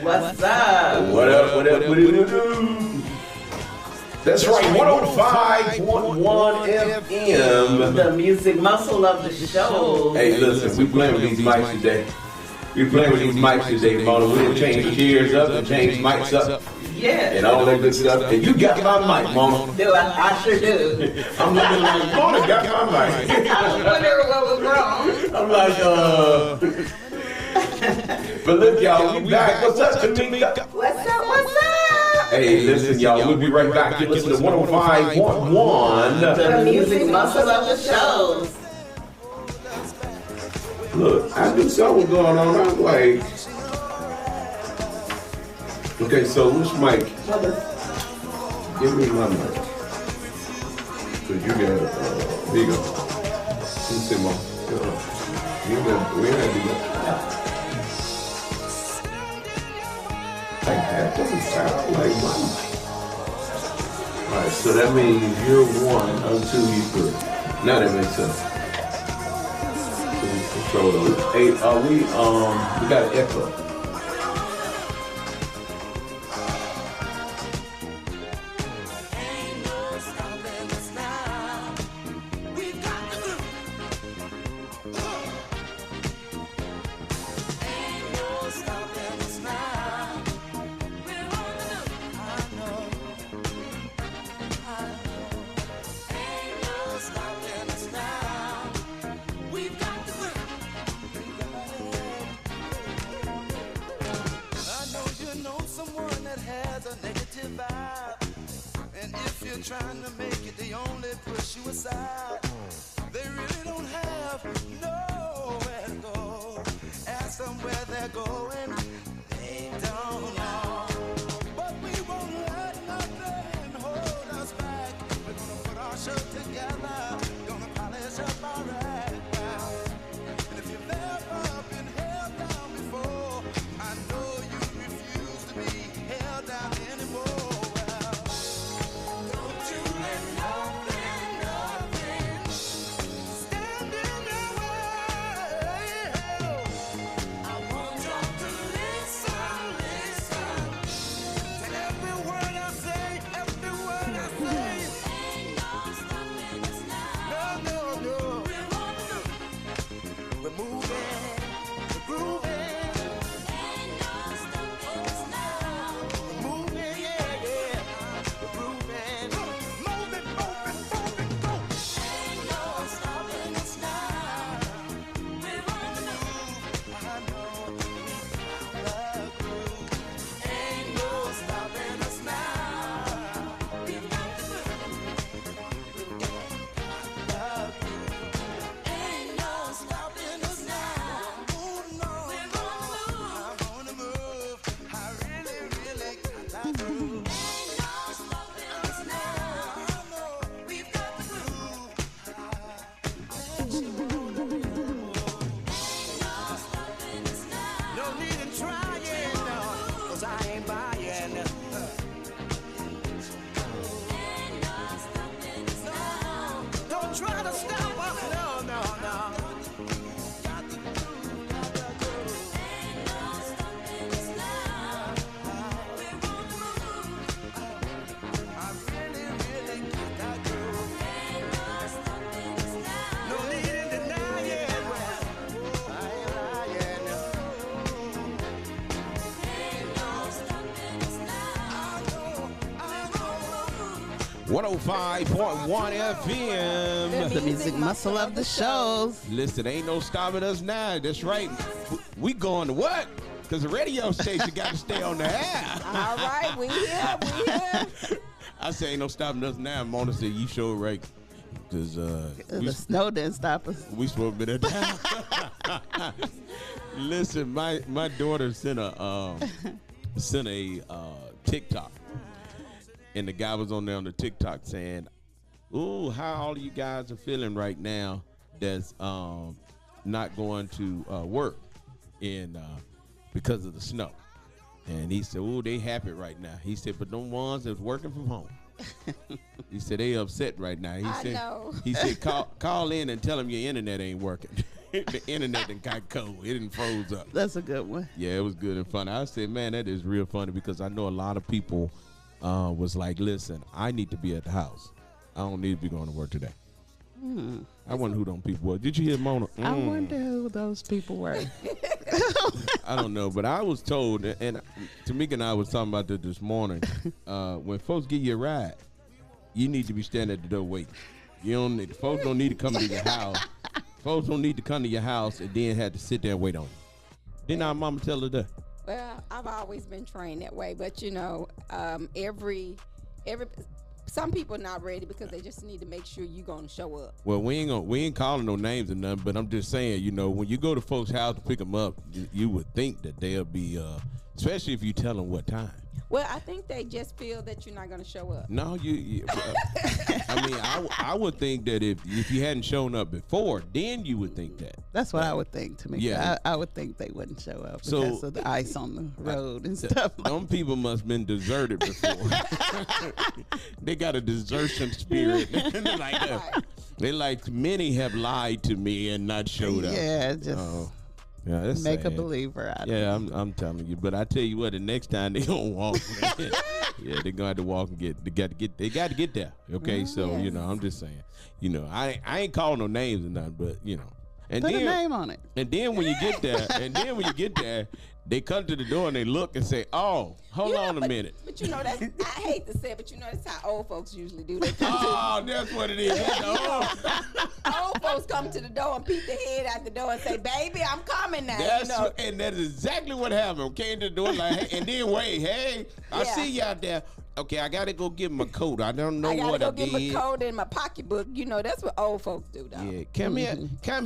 What's up? What up, what up, what do? That's right, 105.1 FM. The music muscle of the show. Hey, listen, we playing with these mics today. We playing with these mics today, Mona. We done changed chairs up and changed mics up. Yeah. And all that good stuff. And you got my mic, Mona. Do I sure do. I'm looking like, Mona got my mic. I was wondering what was wrong. I'm like, But look, y'all, we back. What's up, Tamika? What's up? What's up? Hey, listen, y'all, we'll be right back. You listen to 105.1. The music muscle of the show. Look, I knew something was going on. I was like, okay, so which mic? Give me my mic. Cause you got, here you go. Let me see, Mom. We ain't gotta do that. Like that doesn't sound like my mic. Alright, so that means you're 1, I'm 2, you 3. Now that makes sense. Control those. Hey, we got an echo. Trying to make it, they only push you aside. They really don't have nowhere to go. Ask them where they're going, they don't know. But we won't let nothing hold us back. We're gonna put our shirt together, gonna polish up our act now. And if you've never been held down before, I know you refuse to be held down anymore. Stand in their way. I won't drop the 105.1 FM. The music muscle of the shows. Listen, ain't no stopping us now. That's right. We going to what? Because the radio station got to stay on the air. All right, we here. I say ain't no stopping us now. Mona said, you sure right. Because The snow didn't stop us. we supposed to be there. Listen, my daughter sent a TikTok. And the guy was on there on the TikTok saying, ooh, how all of you guys are feeling right now that's not going to work because of the snow. And he said, ooh, they happy right now. He said, but them ones that's working from home. He said, they upset right now. He said, call in and tell them your internet ain't working. The internet done got cold. It done froze up. That's a good one. Yeah, it was good and funny. I said, man, that is real funny because I know a lot of people was like, listen, I need to be at the house. I don't need to be going to work today. I wonder who them people were. Did you hear Mona? I wonder who those people were. I don't know, but I was told, and Tamika and I was talking about this morning, when folks give you a ride, you need to be standing at the door waiting. Folks don't need to come to your house. Folks don't need to come to your house and then have to sit there and wait on you. Didn't our mama tell her that? Well, I've always been trained that way, but some people not ready because they just need to make sure you're gonna show up. Well, we ain't calling no names or nothing, but I'm just saying, when you go to folks' house to pick them up, you would think that they'll be, especially if you tell them what time. Well, I think they just feel that you're not gonna show up. No, I mean, I would think that if you hadn't shown up before, then you would think that. That's what I would think to me. Yeah. I would think they wouldn't show up because of the ice on the road and stuff. Some people must have been deserted before. They got a desertion spirit. They like many have lied to me and not showed up. Yeah, just that's make sad. a believer out of it. Yeah, I'm telling you. But I tell you what, the next time they gonna walk, yeah, they're gonna have to walk and they got to get there. Okay, so yes. I'm just saying, I ain't calling no names or nothing, but and Put then, a name on it. And then when you get there, they come to the door and they look and say, "Oh, hold on a minute." But that's I hate to say it, but that's how old folks usually do. They Oh, that's what it is. old folks come to the door and peek their head out the door and say, "Baby, I'm coming now." And that's exactly what happened. Came to the door like, hey, and then wait, hey, I see you out there. Okay, I gotta go get my coat. I don't know what I did. I gotta go get my coat in my pocketbook. That's what old folks do, though. Yeah, come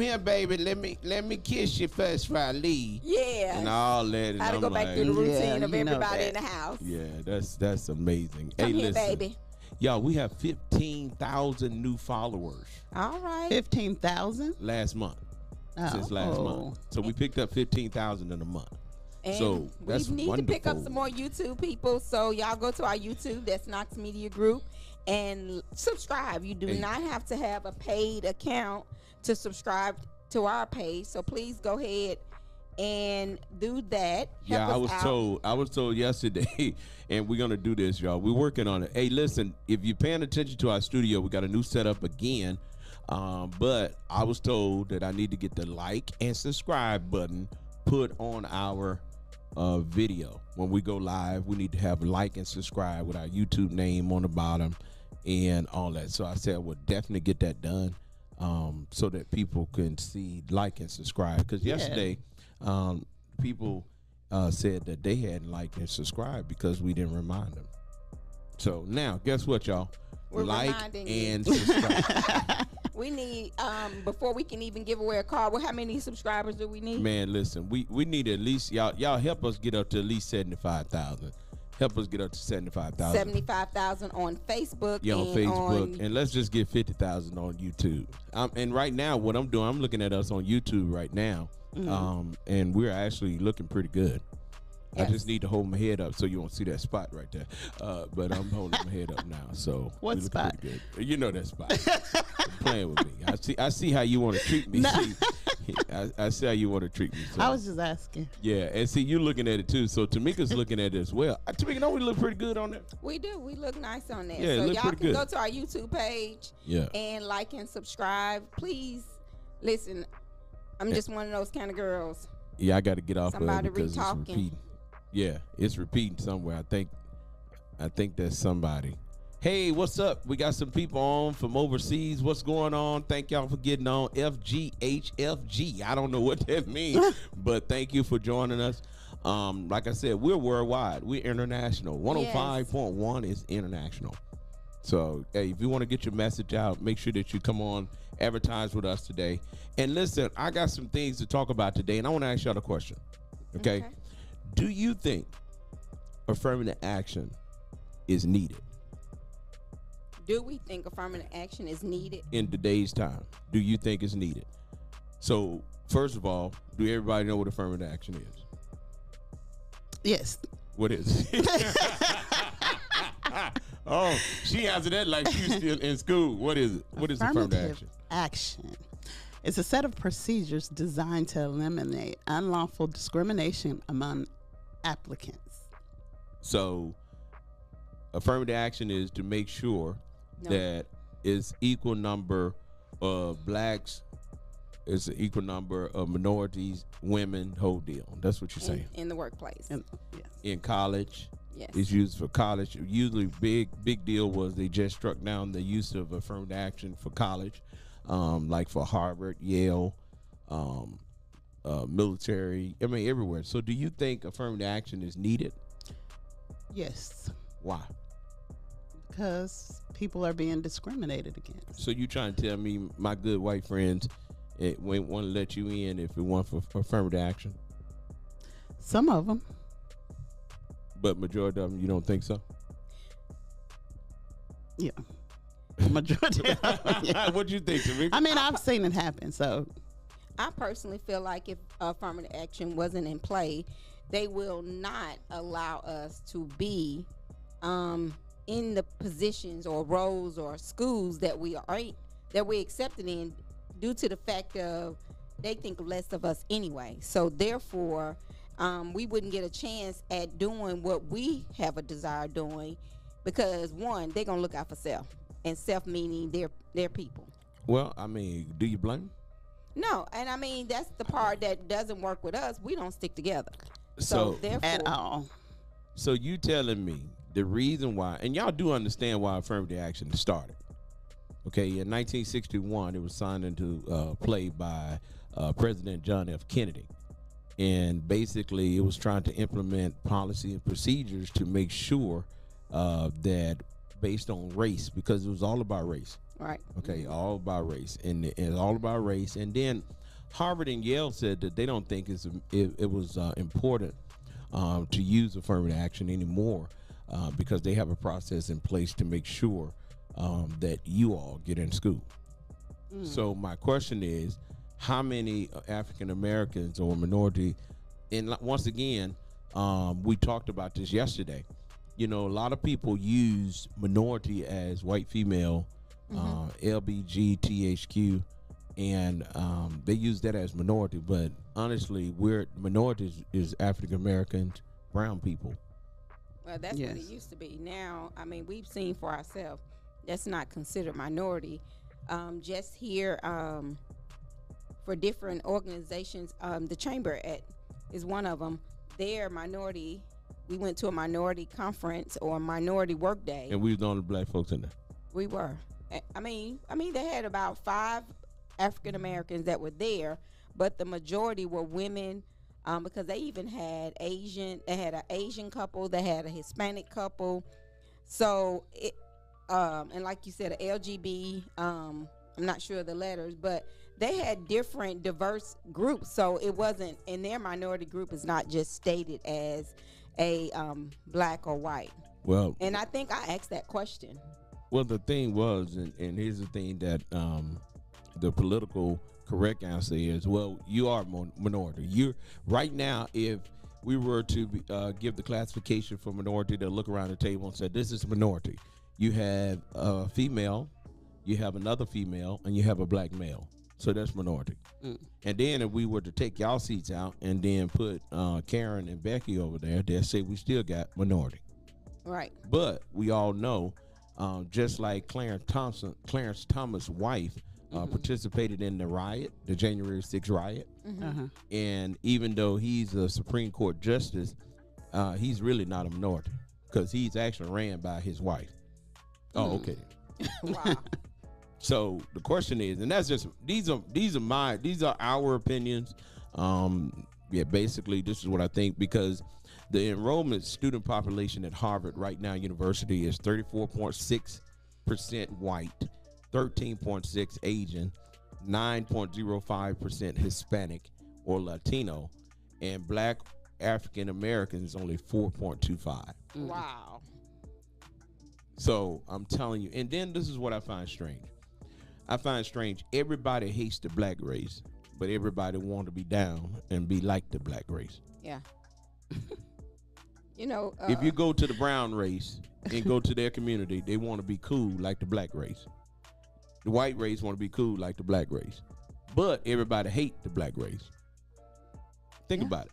here, baby. Let me kiss you first before I leave. Yeah, and all that. And I gotta go back through the routine of everybody in the house. Yeah, that's amazing. Come hey, here, listen, baby. Y'all, we have 15,000 new followers. All right, 15,000 last month. Oh. Since last month, so we picked up 15,000 in a month. And so that's we need wonderful. to pick up some more YouTube people. So y'all go to our YouTube, that's Knox Media Group, and subscribe. You do not have to have a paid account to subscribe to our page. So please go ahead and do that. Yeah, I was told yesterday, and we're gonna do this, y'all. We're working on it. Hey, listen, if you're paying attention to our studio, we got a new setup again. But I was told that I need to get the like and subscribe button put on our video. When we go live, we need to have like and subscribe with our YouTube name on the bottom and all that. So I said I would definitely get that done so that people can see, like, and subscribe. Because yesterday, people said that they hadn't liked and subscribed because we didn't remind them. So now, guess what, y'all? We're like reminding and you. subscribe. We need, before we can even give away a car, how many subscribers do we need? Man, listen, we need at least, y'all help us get up to at least 75,000. Help us get up to 75,000. 75,000 on Facebook. Yeah, on Facebook. And let's just get 50,000 on YouTube. And right now, what I'm doing, I'm looking at us on YouTube right now. And we're actually looking pretty good. Yes. I just need to hold my head up so you won't see that spot right there. But I'm holding my head up now. So what spot? Good. You know that spot. Playing with me. I see how you want to treat me. No. I see how you want to treat me. So. I was just asking. Yeah, and see, you looking at it too. So Tamika's looking at it as well. Tamika, don't we look pretty good on there? We do. We look nice on there. Yeah, so look y'all pretty can good. go to our YouTube page and like and subscribe. Please listen. I'm just one of those kind of girls. Yeah, I got to get off Somebody of it because it's repeating. Yeah, it's repeating somewhere. I think that's somebody. Hey, what's up? We got some people on from overseas. What's going on? Thank y'all for getting on. FGHFG. I don't know what that means, but thank you for joining us. Like I said, we're worldwide. We're international. 105.1 is international. So, hey, if you want to get your message out, make sure that you come on, advertise with us today. And listen, I got some things to talk about today, and I want to ask y'all a question. Okay? Do you think affirmative action is needed? Do we think affirmative action is needed? In today's time, do you think it's needed? So, first of all, do everybody know what affirmative action is? Yes. What is it? Oh, she answered that like she's still in school. What is it? What is affirmative action? It's a set of procedures designed to eliminate unlawful discrimination among applicants. So, affirmative action is to make sure that it's equal number of blacks, it's an equal number of minorities, women, whole deal. That's what you're saying. In the workplace. In college. Yes. It's used for college. Usually big deal was they just struck down the use of affirmative action for college, like for Harvard, Yale, military, I mean everywhere. So do you think affirmative action is needed? Yes. Why? Because people are being discriminated against. So you trying to tell me, my good white friends, it won't want to let you in if it weren't for affirmative action? Some of them. But majority of them, you don't think so? Yeah. Majority of them, yeah. What do you think, Tamika? I mean, I've seen it happen, so. I personally feel like if affirmative action wasn't in play, they will not allow us to be in the positions or roles or schools that we are that we're accepted in, due to the fact of they think less of us anyway. So therefore, we wouldn't get a chance at doing what we have a desire doing, because one, they're gonna look out for self, and self meaning their people. Well, I mean, do you blame them? No, and I mean that's the part that doesn't work with us. We don't stick together. So therefore, at all. So you telling me the reason why, and y'all do understand why affirmative action started. Okay, in 1961, it was signed into play by President John F. Kennedy. And basically, it was trying to implement policy and procedures to make sure that based on race, because it was all about race. Right. Okay, all about race. And it's all about race. And then Harvard and Yale said that they don't think it was important to use affirmative action anymore, because they have a process in place to make sure that you all get in school. So my question is, how many African Americans or minority, and once again, we talked about this yesterday, you know, a lot of people use minority as white female, LBGTHQ, and they use that as minority, but honestly, minorities is African Americans, brown people. Well, that's what it used to be. Now, I mean, we've seen for ourselves, that's not considered minority. Just here, for different organizations, the Chamber is one of them. They're minority. We went to a minority conference or a minority work day. And we was the only black folks in there. We were. I mean, they had about 5 African Americans that were there, but the majority were women, because they even had Asian. They had an Asian couple. They had a Hispanic couple. So and like you said, a LGB. I'm not sure of the letters, but they had different diverse groups. So it wasn't, in their minority group is not just stated as a black or white. Well, and I think I asked that question. Well, the thing was, and here's the thing that the political correct answer is, well, you are minority. You're right now, if we were to give the classification for minority, to look around the table and say, this is minority. You have a female, you have another female, and you have a black male. So that's minority. And then if we were to take y'all seats out and then put Karen and Becky over there, they'll say we still got minority. Right. But we all know, just like Clarence Thomas' wife participated in the riot, the January 6th riot. And even though he's a Supreme Court justice, he's really not a minority, because he's actually ran by his wife. Oh, okay. Wow. So the question is, and that's just these are our opinions. Yeah, basically this is what I think, because the enrollment student population at Harvard right now University is 34.6% white, 13.6 Asian, 9.05% Hispanic or Latino, and Black African Americans only 4.25. Wow. So I'm telling you, and then this is what I find strange. I find strange everybody hates the black race, but everybody want to be down and be like the black race. Yeah. You know, If you go to the brown race and go to their community, they want to be cool like the black race. The white race want to be cool like the black race, but everybody hate the black race. Think about it.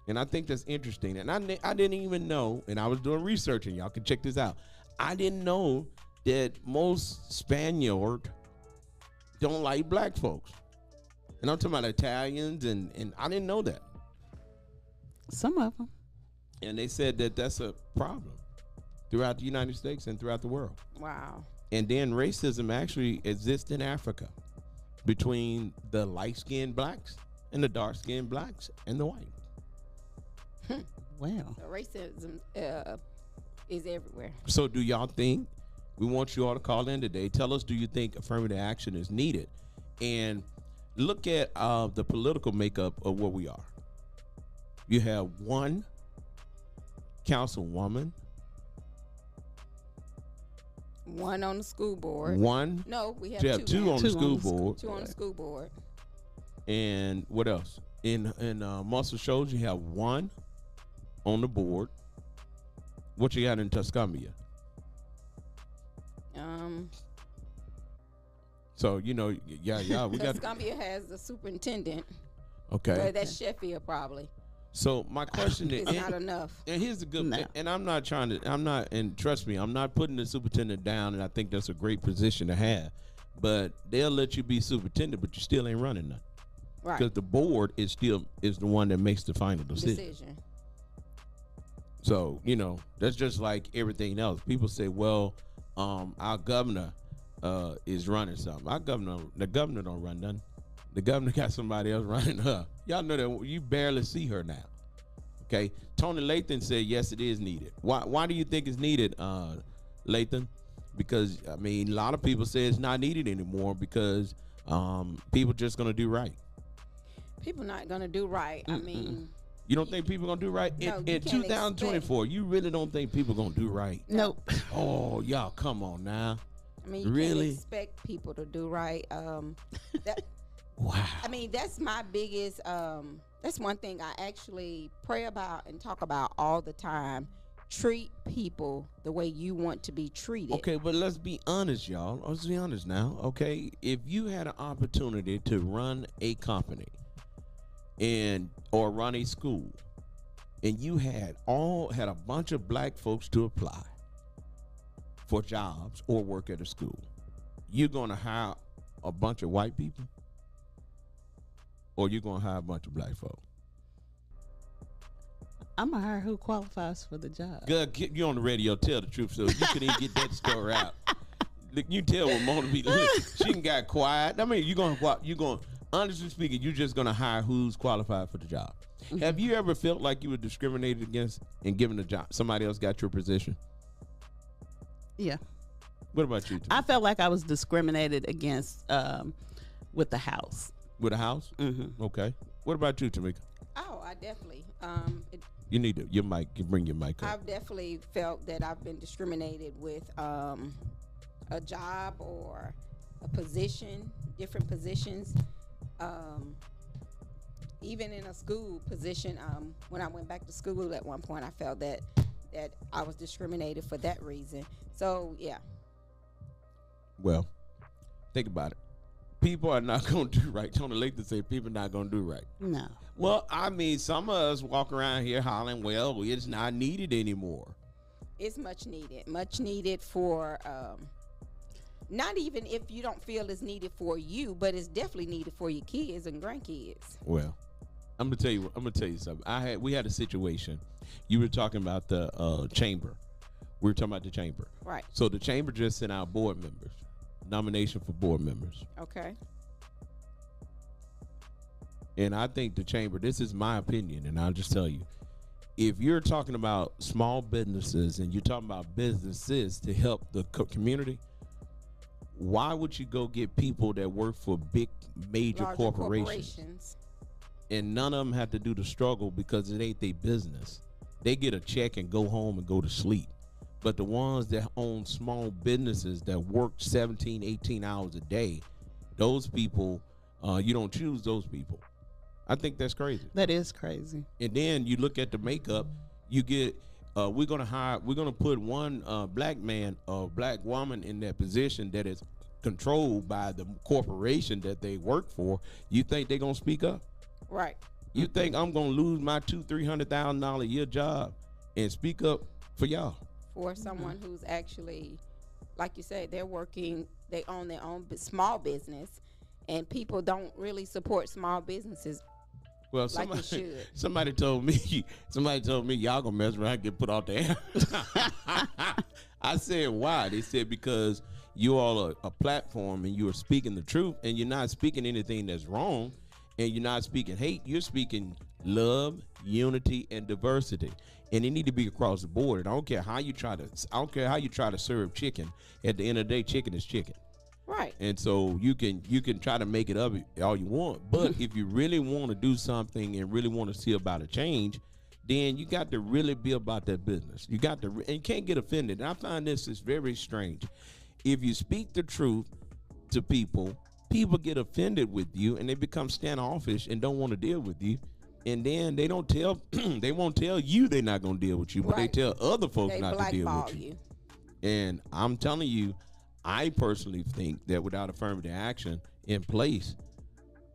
And I think that's interesting. And I didn't even know, and I was doing research, and y'all can check this out. I didn't know that most Spaniard don't like black folks. And I'm talking about Italians, and I didn't know that. Some of them. And they said that that's a problem throughout the United States and throughout the world. wow. And then racism actually exists in Africa between the light-skinned blacks and the dark-skinned blacks and the white. Well, So racism is everywhere. So do y'all think, we want you all to call in today, tell us, do you think affirmative action is needed? And look at the political makeup of where we are. You have one councilwoman, One on the school board. one, No, we have you have two now. on the Two on school the school- board, Two on the school board. and what else? In Muscle Shoals, you have one on the board. What you got in Tuscumbia? So, you know, yeah, we got, Tuscumbia has the superintendent. okay. But that's Sheffield probably. So my question is, It's not enough. and here's the good, No. and I'm not trying to, and trust me, I'm not putting the superintendent down, and I think that's a great position to have, but they'll let you be superintendent, but you still ain't running nothing, Right. because the board is the one that makes the final decision. Decision. So, you know, that's just like everything else. People say, well, our governor is running something. The governor don't run nothing. The governor got somebody else running her. Y'all know that you barely see her now. Okay. Tony Lathan said, yes, it is needed. Why do you think it's needed, Lathan? Because, I mean, a lot of people say it's not needed anymore because people just going to do right. People not gonna do right. I mean, You don't think people going to do right? No, in you can't 2024, you really don't think people going to do right? nope. Oh, y'all, come on now. you Really? can't expect people to do right. That, Wow. I mean, that's my biggest. That's one thing I actually pray about and talk about all the time. Treat people the way you want to be treated. Okay, but let's be honest, y'all. Let's be honest now. Okay, if you had an opportunity to run a company or run a school, and you had a bunch of black folks to apply for jobs or work at a school, you're gonna hire a bunch of white people, or you're gonna hire a bunch of black folks? I'm gonna hire who qualifies for the job. Good, you on the radio. Tell the truth, so you can even get that story out. Look, you tell what Mona be. Look, she done got quiet. I mean, you gonna. Honestly speaking, you're just gonna hire who's qualified for the job. Have you ever felt like you were discriminated against and given a job? Somebody else got your position. Yeah, What about you? Tamika? I felt like I was discriminated against with the house. With a house? Mm-hmm. Okay. What about you, Tamika? Oh, I definitely. You need your mic. You bring your mic up. I've definitely felt that I've been discriminated with a job or a position, different positions. Even in a school position, when I went back to school at one point, I felt that I was discriminated for that reason. So yeah, Well, think about it. People are not going to do right. Tony Lathan said people are not going to do right. No, Well, I mean, some of us walk around here hollering, well, it's not needed anymore. it's much needed for. Not even if you don't feel it's needed for you, but it's definitely needed for your kids and grandkids. Well, I'm gonna tell you something. We had a situation. You were talking about the chamber. We're talking about the chamber. Right. So the chamber just sent out board members, nomination for board members. Okay. And I think the chamber, this is my opinion, and I'll just tell you, if you're talking about small businesses and you're talking about businesses to help the community, why would you go get people that work for big major Larger corporations and none of them have to do the struggle because it ain't their business? They get a check and go home and go to sleep. But the ones that own small businesses that work 17, 18 hours a day, those people, you don't choose those people. I think that's crazy. That is crazy. And then you look at the makeup, you get, we're gonna put one black man or black woman in that position that is controlled by the corporation that they work for. You think they're gonna speak up? Right. You think I'm gonna lose my $200,000-$300,000 a year job and speak up for y'all? For someone who's actually, like you said, they're working, they own their own small business, and people don't really support small businesses. Well, Like it should. somebody told me y'all gonna mess around and get put off the air. I said, why? They said, because you all are a platform and you are speaking the truth and you're not speaking anything that's wrong and you're not speaking hate. You're speaking love, unity, and diversity. And it need to be across the board. I don't care how you try to serve chicken. At the end of the day, chicken is chicken. Right. And so you can try to make it up all you want, but if you really want to do something and really want to see about a change, then you got to really be about that business. You got to, and you can't get offended. And I find this is very strange. If you speak the truth to people, people get offended with you and they become standoffish and don't want to deal with you. And then they don't tell, they won't tell you they're not going to deal with you, but Right. they tell other folks They not to deal blackball with you. you. And I'm telling you, I personally think that without affirmative action in place,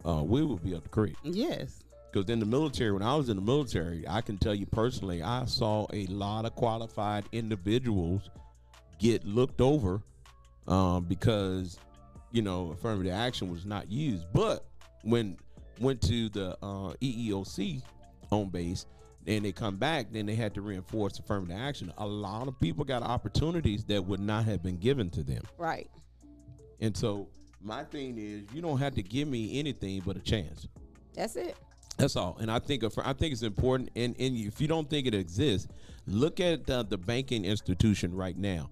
we would be up the creek. Yes. Because in the military, when I was in the military, I can tell you personally, I saw a lot of qualified individuals get looked over because, affirmative action was not used. But when went to the EEOC on base, and they come back, then they had to reinforce affirmative action. A lot of people got opportunities that would not have been given to them. Right. And so my thing is, you don't have to give me anything but a chance. That's it. That's all. And I think it's important. And if you don't think it exists, look at the banking institution right now.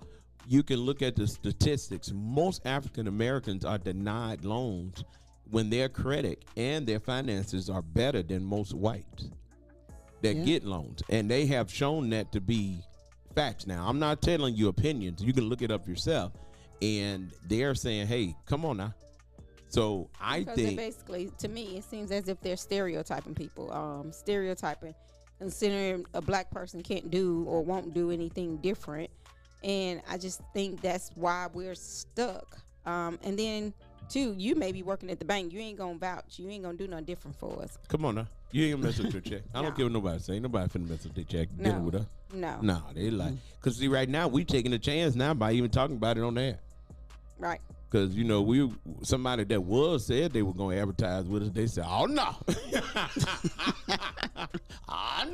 You can look at the statistics. Most African Americans are denied loans when their credit and their finances are better than most whites that get loans, and they have shown that to be facts. Now, I'm not telling you opinions. You can look it up yourself, and they're saying, hey, come on now. So I Because they think basically, to me, it seems as if they're stereotyping people, considering a black person can't do or won't do anything different. And I just think that's why we're stuck. And then, too, you may be working at the bank. You ain't going to vouch. You ain't going to do nothing different for us. come on now. You ain't gonna mess with your check. I don't care what nobody say. Nobody finna mess with their check dealing with us. No. No, they like, cause see, right now we taking a chance now by even talking about it on there. Right. Cause somebody that said they were gonna advertise with us. They said, oh no,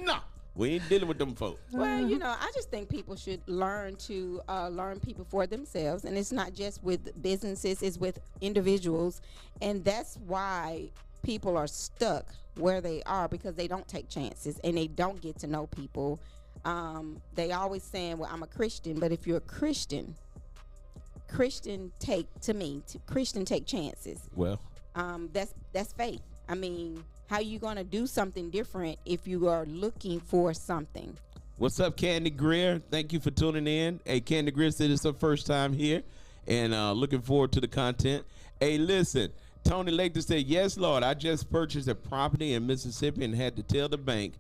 no, we ain't dealing with them folks. Well, I just think people should learn to learn people for themselves. And it's not just with businesses, it's with individuals. And that's why people are stuck where they are, because they don't take chances and they don't get to know people. They always saying, well, I'm a Christian, but if you're a Christian take chances. Well, That's faith. I mean, how you gonna do something different if you are looking for something? what's up, Candy Greer? Thank you for tuning in. Hey, Candy Greer said it's her first time here, and looking forward to the content. Hey, listen. Tony Laker said, yes, Lord, I just purchased a property in Mississippi and had to tell the bank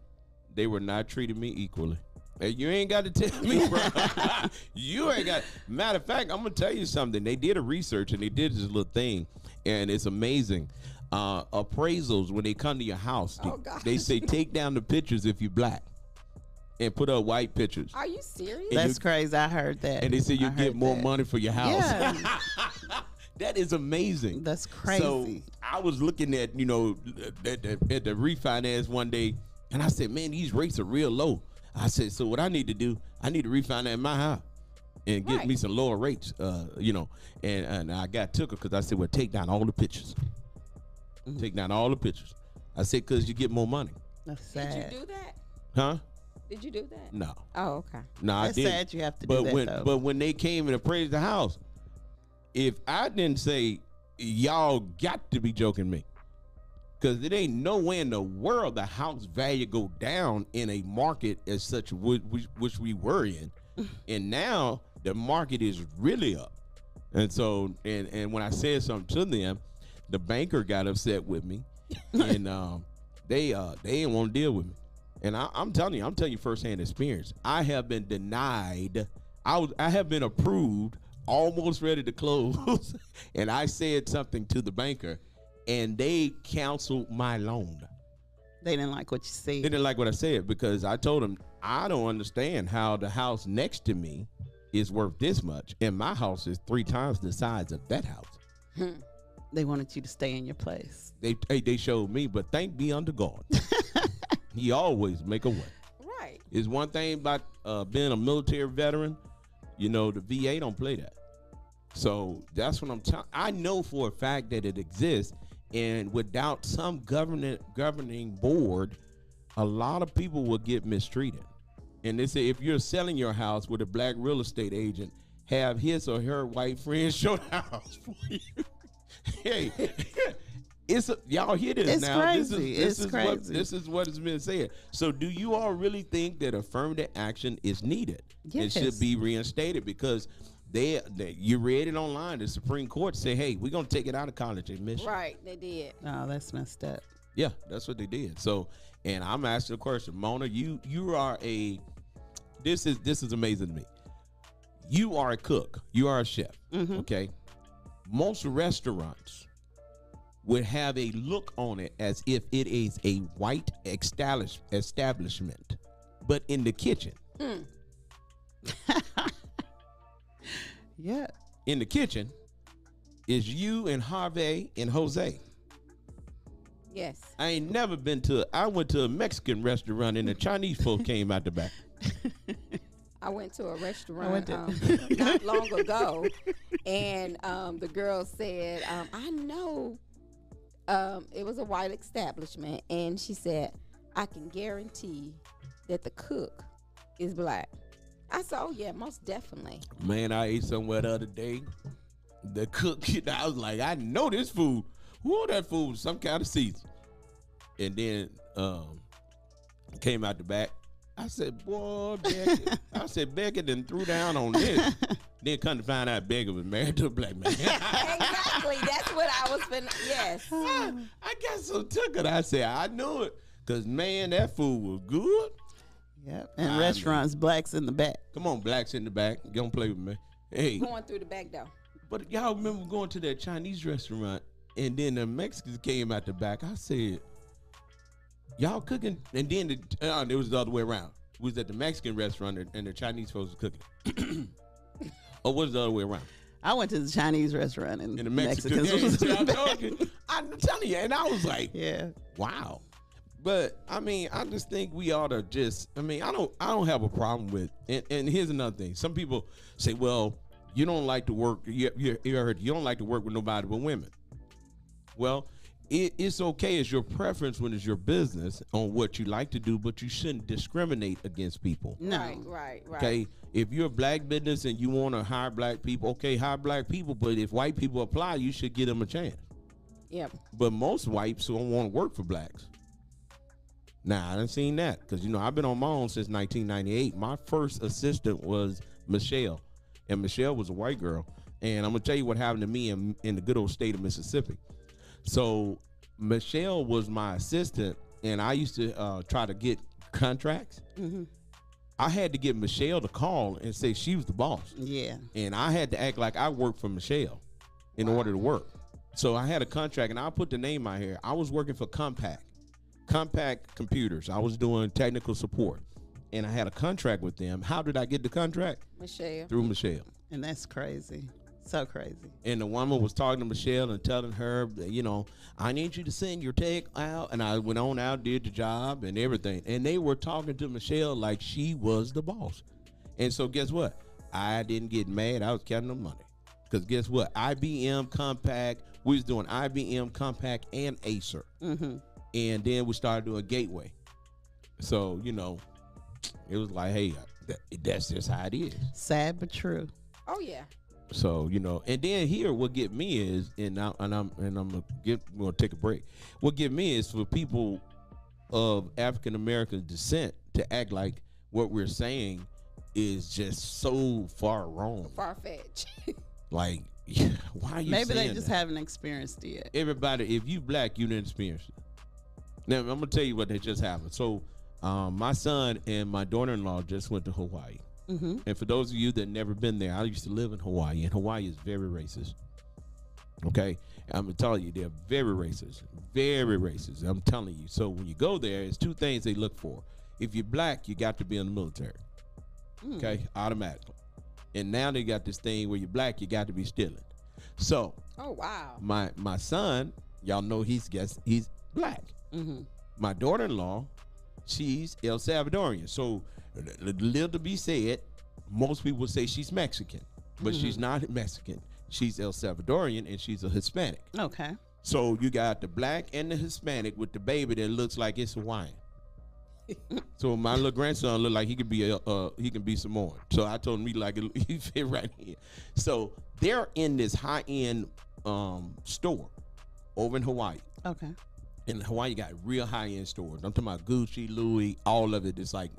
they were not treating me equally. Hey, you ain't got to tell me, bro. You ain't got. Matter of fact, I'm going to tell you something. They did a research and they did this little thing, and it's amazing. Appraisals, when they come to your house, they say take down the pictures if you're black and put up white pictures. Are you serious? That's crazy. I heard that. And they say you get more money for your house. Yeah. That is amazing. That's crazy. So I was looking at, at the refinance one day, and I said, man, these rates are real low. I said, so what I need to do, I need to refinance my house. and get Right. me some lower rates, and I got took her because I said, well, take down all the pictures. Take down all the pictures. I said, because you get more money. That's Did sad. you do that? Huh? Did you do that? No. Oh, okay. No, I That's didn't. sad you have to but do that, when though. but when they came and appraised the house, if I didn't say, y'all got to be joking me. Because it ain't nowhere in the world the house value go down in a market as such which we were in. And now the market is really up. And so, and when I said something to them, the banker got upset with me. And they didn't want to deal with me. And I'm telling you firsthand experience. I have been denied. I have been approved, almost ready to close. And I said something to the banker, and they canceled my loan. They didn't like what you They said. didn't like what I said because I told them I don't understand how the house next to me is worth this much, and my house is 3 times the size of that house. They wanted you to stay in your place. They showed me, but thank be unto God. He always make a way. Right. It's one thing about being a military veteran, the VA don't play that. So that's what I'm telling. I know for a fact that it exists, and without some governing board, a lot of people will get mistreated. And they say if you're selling your house with a black real estate agent, have his or her white friend show the house for you. Hey, y'all hear this It's now? crazy. It's crazy. This is what has been said. So, do you all really think that affirmative action is needed? Yes. It should be reinstated because you read it online. The Supreme Court say, "Hey, we're gonna take it out of college admission." Right. They did. Oh, that's messed up. Yeah, that's what they did. So, and I'm asking the question, Mona, you are this is amazing to me. You are a cook. You are a chef. Okay. Most restaurants would have a look on it as if it is a white establishment, but in the kitchen. Yeah. In the kitchen is you and Harvey and Jose. Yes. I ain't never been I went to a Mexican restaurant and the Chinese folk came out the back. I went to a went restaurant to- not long ago, and the girl said, I know it was a white establishment, and she said, I can guarantee that the cook is black. I said, oh, yeah, most definitely. Man, I ate somewhere the other day. The cook, I was like, I know this food. Whoa, that food was some kind of season. And then came out the back. I said, boy, Beckett. I said, Beckett done threw down on this. Then come to find out Beckett was married to a black man. Exactly. That's what I was finna. Yes. I got so tickled. I said, I knew it. Because, man, that food was good. Yep. And I restaurants, blacks in the back. Come on, blacks in the back. Don't play with me. Hey, Going through the back door. but y'all remember going to that Chinese restaurant and then the Mexicans came out the back. I said, y'all cooking? And then it was the other way around. We was at the Mexican restaurant and the Chinese folks were cooking. Or was the other way around? I went to the Chinese restaurant and And the Mexicans was in the I'm back. talking. I'm telling you. And I was like, Yeah. wow. But I mean, I just think we ought to I don't have a problem with, and here's another thing. Some people say, well, you don't like to work, you heard, you don't like to work with nobody but women. Well, it's okay. It's your preference when it's your business on what you like to do, but you shouldn't discriminate against people. No. Right. Okay, if you're a black business and you want to hire black people, okay, hire black people. But if white people apply, you should give them a chance. Yep. But most whites don't want to work for blacks. Now, I done seen that because, I've been on my own since 1998. My first assistant was Michelle, and Michelle was a white girl. And I'm going to tell you what happened to me in the good old state of Mississippi. So Michelle was my assistant, and I used to try to get contracts. Mm-hmm. I had to get Michelle to call and say she was the boss. Yeah. And I had to act like I worked for Michelle in order to work. So I had a contract, and I'll put the name out here. I was working for Compaq Computers. I was doing technical support, and I had a contract with them. How did I get the contract? Michelle. Through Michelle. And that's crazy. So crazy. And the woman was talking to Michelle and telling her, I need you to send your tech out. And I went on out, did the job and everything. And they were talking to Michelle like she was the boss. And so guess what? I didn't get mad. I was counting the money. Because guess what? IBM Compaq, we was doing IBM Compaq and Acer. Mm-hmm. And then we started doing Gateway. So, you know, it was like, hey, that's just how it is. Sad but true. Oh yeah. So, you know, and then here what get me is, I'm gonna take a break. What get me is for people of African American descent to act like what we're saying is just so far wrong. Far fetched. Like, why are you Maybe saying they just that? haven't experienced it yet. Everybody, if you black, you didn't experience it. Now, I'm gonna tell you what had just happened. So, my son and my daughter-in-law just went to Hawaii. Mm-hmm. And for those of you that never been there, I used to live in Hawaii, and Hawaii is very racist. Okay, I'm gonna tell you, they're very racist, very racist. I'm telling you. So when you go there, it's two things they look for. If you're black, you got to be in the military. Okay, automatically. And now they got this thing where you're black, you got to be stealing. So Oh wow. my son, y'all know he's black. Mm-hmm. My daughter-in-law, she's El Salvadorian. So little to be said, most people would say she's Mexican, but she's not Mexican. She's El Salvadorian and she's a Hispanic. Okay. So you got the black and the Hispanic with the baby that looks like it's Hawaiian. So my little grandson look like he could be Samoan. So I told him he fit right in. So they're in this high-end store over in Hawaii. Okay. In Hawaii, you got real high-end stores. I'm talking about Gucci, Louis, all of it. It's like,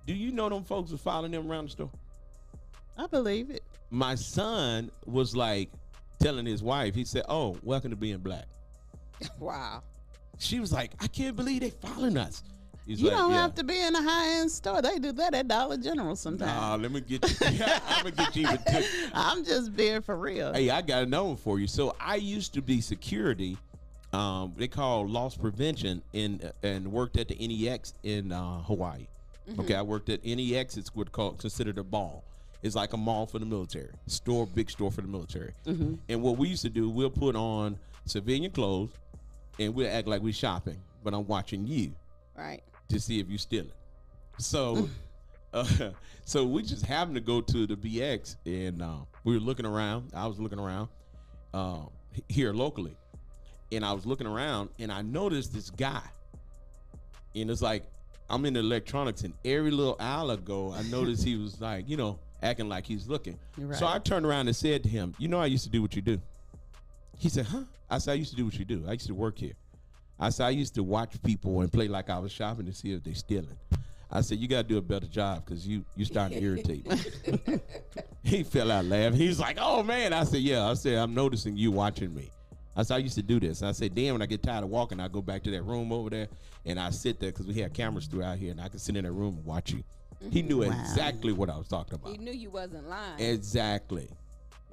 do you know them folks are following them around the store? I believe it. My son was like telling his wife, he said, "Oh, welcome to being black." Wow. She was like, "I can't believe they following us." He's You like, don't "Yeah." have to be in a high-end store. They do that at Dollar General sometimes. Nah, let me get you. I'm gonna get you even took. I'm just being for real. Hey, I got another one for you. So I used to be security. They call loss prevention and worked at the NEX in Hawaii. Okay, I worked at NEX. It's what considered a mall. It's like a mall for the military, big store for the military. And what we used to do, we'll put on civilian clothes, and we'll act like we're shopping, but I'm watching you Right. to see if you're stealing. So, so we just happened to go to the BX, and we were looking around. I was looking around here locally, and I was looking around, and I noticed this guy. And it's like, I'm in electronics, and every little hour ago, I noticed he was like, you know, acting like he's looking. Right. So I turned around and said to him, "You know, I used to do what you do." He said, "Huh?" I said, "I used to do what you do. I used to work here." I said, "I used to watch people and play like I was shopping to see if they stealing." I said, "You got to do a better job because you starting to irritate me." He fell out laughing. He was like, "Oh, man." I said, "Yeah." I said, "I'm noticing you watching me." I said, "I used to do this." I said, "Then when I get tired of walking, I go back to that room over there and I sit there because we had cameras throughout here and I can sit in that room and watch you." He knew exactly what I was talking about. He knew you wasn't lying. Exactly.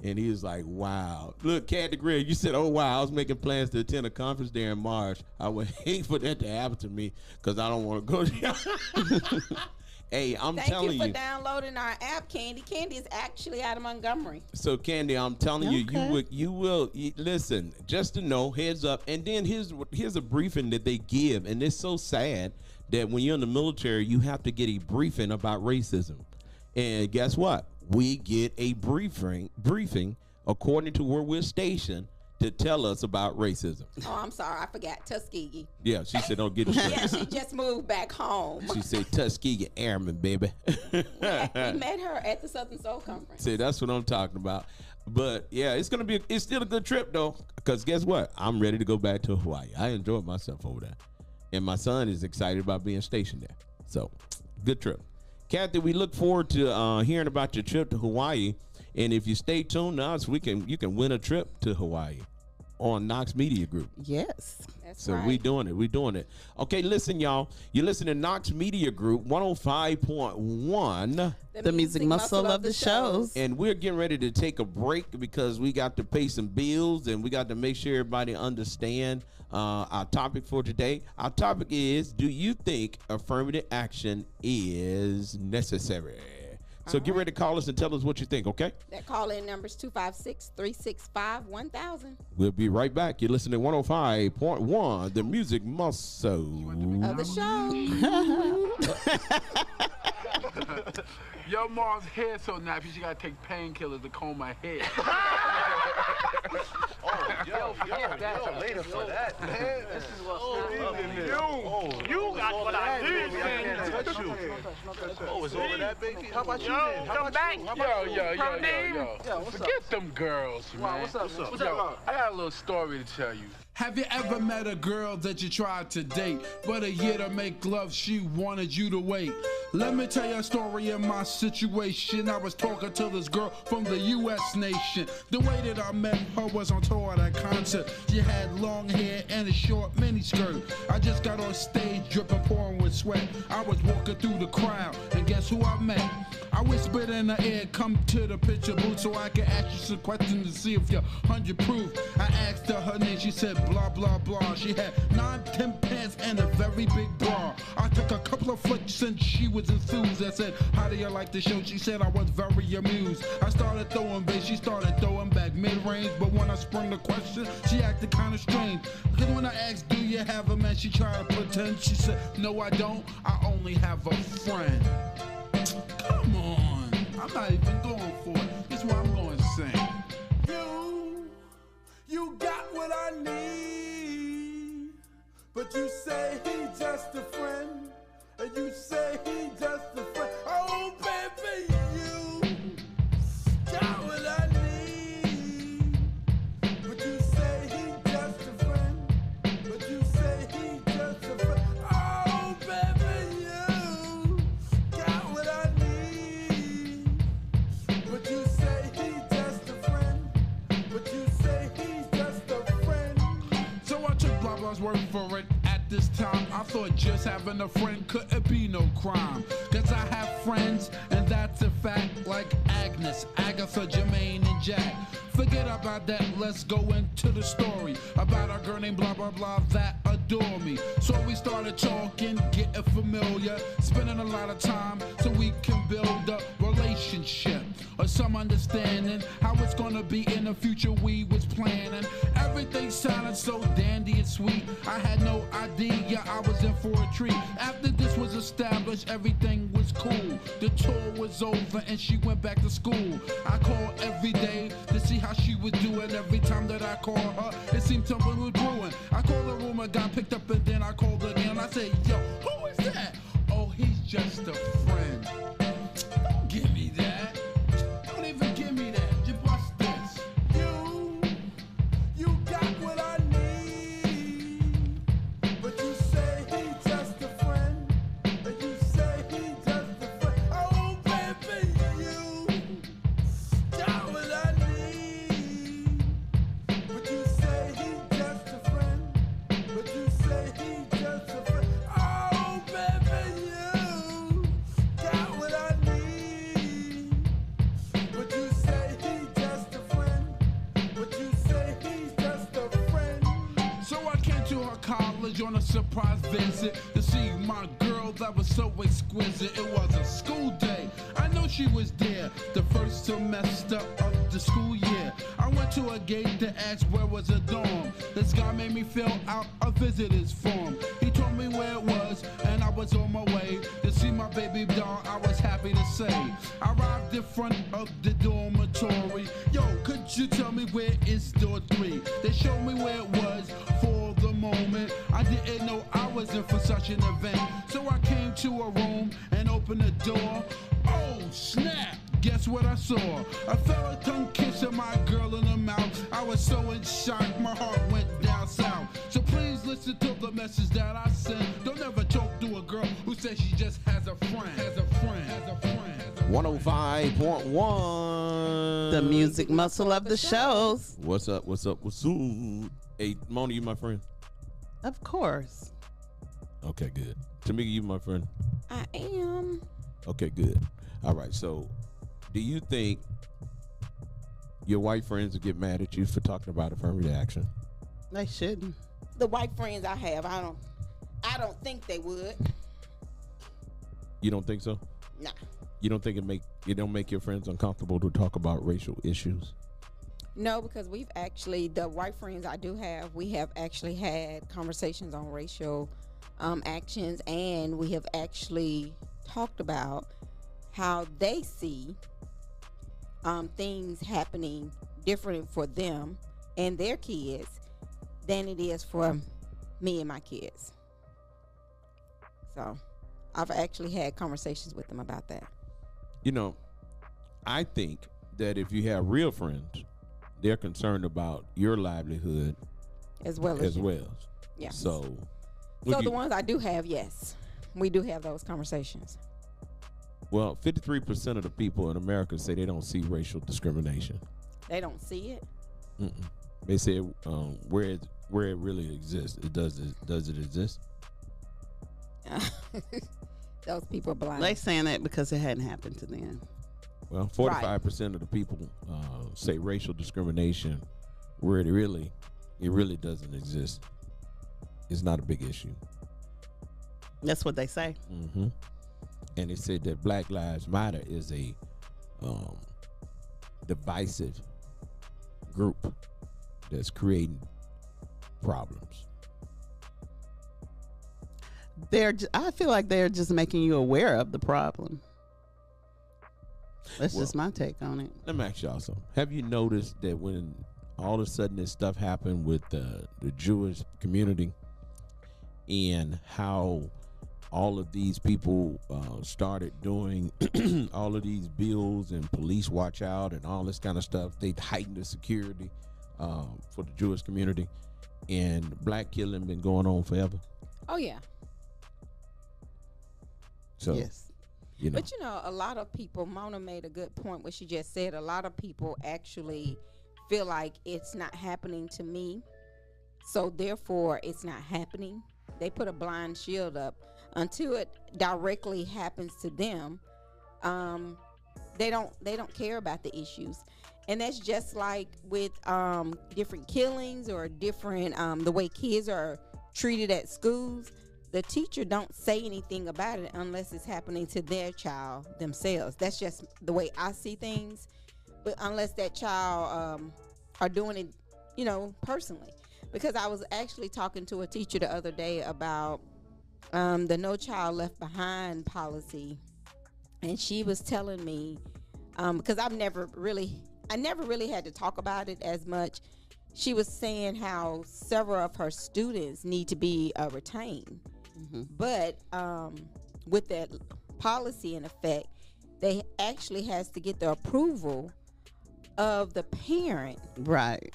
And he was like, "Wow. Look, Cat the Grill, you said, oh, wow, I was making plans to attend a conference there in March. I would hate for that to happen to me because I don't want to go there." Hey, I'm Thank telling you for you. downloading our app, Candy. Candy is actually out of Montgomery. So, Candy, I'm telling you, Okay. you will listen, just to know, heads up. And then here's a briefing that they give. And it's so sad that when you're in the military, you have to get a briefing about racism. And guess what? We get a briefing according to where we're stationed to tell us about racism. Oh, I'm sorry. I forgot. Tuskegee. Yeah, she said, "Don't get it Yeah, straight." she just moved back home. She said, "Tuskegee Airmen, baby." We met her at the Southern Soul Conference. See, that's what I'm talking about. But yeah, it's still a good trip though, because guess what? I'm ready to go back to Hawaii. I enjoyed myself over there, and my son is excited about being stationed there. So, good trip. Kathy, we look forward to hearing about your trip to Hawaii, and if you stay tuned now, you can win a trip to Hawaii on Knox Media Group. Yes. That's So right. we doing it. Okay, listen, y'all. You listen to Knox Media Group 105.1. The music muscle of the shows. And we're getting ready to take a break because we got to pay some bills and we got to make sure everybody understand our topic for today. Our topic is, do you think affirmative action is necessary? So get ready to call us and tell us what you think, okay? That call-in number is 256-365-1000 We'll be right back. You're listening to 105.1, the music muscle. of the show. Yo, Tell Mom's hair so nappy she gotta take painkillers to comb my hair. That's later for that, man. This is what's You got what I need, man. Touch you. Oh, it's over that, baby? How about you then? How about back. you? How about you? Yo, what's forget them girls, man. What's up? What's Yo, up? I got a little story to tell you. Have you ever met a girl that you tried to date, but a year to make love, she wanted you to wait? Let me tell you a story of my situation. I was talking to this girl from the U.S. nation. The way that I met her was on tour at a concert. She had long hair and a short miniskirt. I just got on stage dripping, pouring with sweat. I was walking through the crowd, and guess who I met? I whispered in her ear, come to the picture booth so I can ask you some questions to see if you're 100 proof. I asked her name, she said blah, blah, blah. She had 9, 10 pants and a very big bra. I took a couple of flicks and she was enthused. I said, how do you like the show? She said I was very amused. I started throwing bass, she started throwing back mid-range. But when I sprung the question, she acted kind of strange. Because when I asked, do you have a man? She tried to pretend. She said, no, I don't. I only have a friend. Come on, I'm not even going for it. This is what I'm going to sing. You got what I need, but you say he just a friend, and you say he just a friend. Oh, baby, you got what I need, but you say he just a friend, but you say he just a friend. Oh, baby, you got what I need, but you say he just a friend, but you say he's just a friend. So I took blah blah's word for it. At this time, I thought just having a friend couldn't be no crime. Cause I have friends, and that's a fact, like Agnes, Agatha, Jermaine, and Jack. Forget about that, let's go into the story about a girl named blah blah blah that adore me. So we started talking, getting familiar, spending a lot of time so we can build a relationship or some understanding how it's gonna be in the future. We was planning, everything sounded so dandy and sweet. I had no idea I was in for a treat. After this was established, everything was cool. The tour was over and she went back to school. I called every day to see how she was doing. Every time that I called her, it seemed something was brewing. I called the room, I got picked up, and then I called again. I said, yo, who is that? Oh, he's just a friend. Don't give me that. Don't even give me that. Just bust this. You got what I need, but you say he's just a friend, and you say he's just a friend. Oh, baby, you got what I need, but you say he's just a friend, but you say he's just a friend. Oh, baby, you got what I need, but you say he's just a friend, but you say he's just a friend. So I came to her college on a surprise visit to see my girl that was so exquisite. It was a school day. I know she was there the first semester of the school year. I went to a gate to ask where was a dorm. This guy made me fill out a visitor's form. He told me where it was, and I was on my way to see my baby doll. I was happy to say. I arrived in front of the dormitory. Yo, could you tell me where is door 3? They showed me where it was for the moment. I didn't know I was in for such an event. So I came to a room and opened the door. Oh, snap! Guess what I saw? A fella tongue kissing my girl in the mouth. I was so in shock, my heart went down south. So please listen to the message that I sent. Don't ever talk to a girl who says she just has a friend. Has a friend. Has a friend. 105.1. The music muscle of the shows. What's up? What's up? What's up? Hey, Mona, you my friend? Of course. Okay, good. Tamika, you my friend? I am. Okay, good. All right, so do you think your white friends will get mad at you for talking about affirmative action? They shouldn't. The white friends I have, I don't think they would. You don't think so? Nah. You don't think it don't make your friends uncomfortable to talk about racial issues? No, because we've actually, the white friends I do have, we have actually had conversations on racial actions, and we have actually talked about how they see things happening different for them and their kids than it is for me and my kids. So I've actually had conversations with them about that. You know, I think that if you have real friends, they're concerned about your livelihood as well. Yeah. So the ones I do have, yes, we do have those conversations. Well, 53% of the people in America say they don't see racial discrimination. They don't see it. Mm-mm. They say where it really exists. Does it exist? Those people are blind. They saying that because it hadn't happened to them. Well, 45% of the people say racial discrimination where it really doesn't exist. It's not a big issue. That's what they say. Mm-hmm. And they said that Black Lives Matter is a divisive group that's creating problems. I feel like they're just making you aware of the problem. That's just my take on it. Let me ask y'all something. Have you noticed that when all of a sudden this stuff happened with the Jewish community and how all of these people started doing all of these bills and police watch out and all this kind of stuff, they heightened the security for the Jewish community, and black killing been going on forever? Oh, yeah. So, yes. You know. But you know, a lot of people, Mona made a good point what she just said. A lot of people actually feel like it's not happening to me, so therefore it's not happening. They put a blind shield up until it directly happens to them. They don't care about the issues, and that's just like with different killings or different the way kids are treated at schools. The teacher don't say anything about it unless it's happening to their child themselves. That's just the way I see things. But unless that child are doing it, you know, personally. Because I was actually talking to a teacher the other day about the No Child Left Behind policy, and she was telling me, because I never really had to talk about it as much. She was saying how several of her students need to be retained. Mm-hmm. But with that policy in effect, they actually has to get the approval of the parent, right?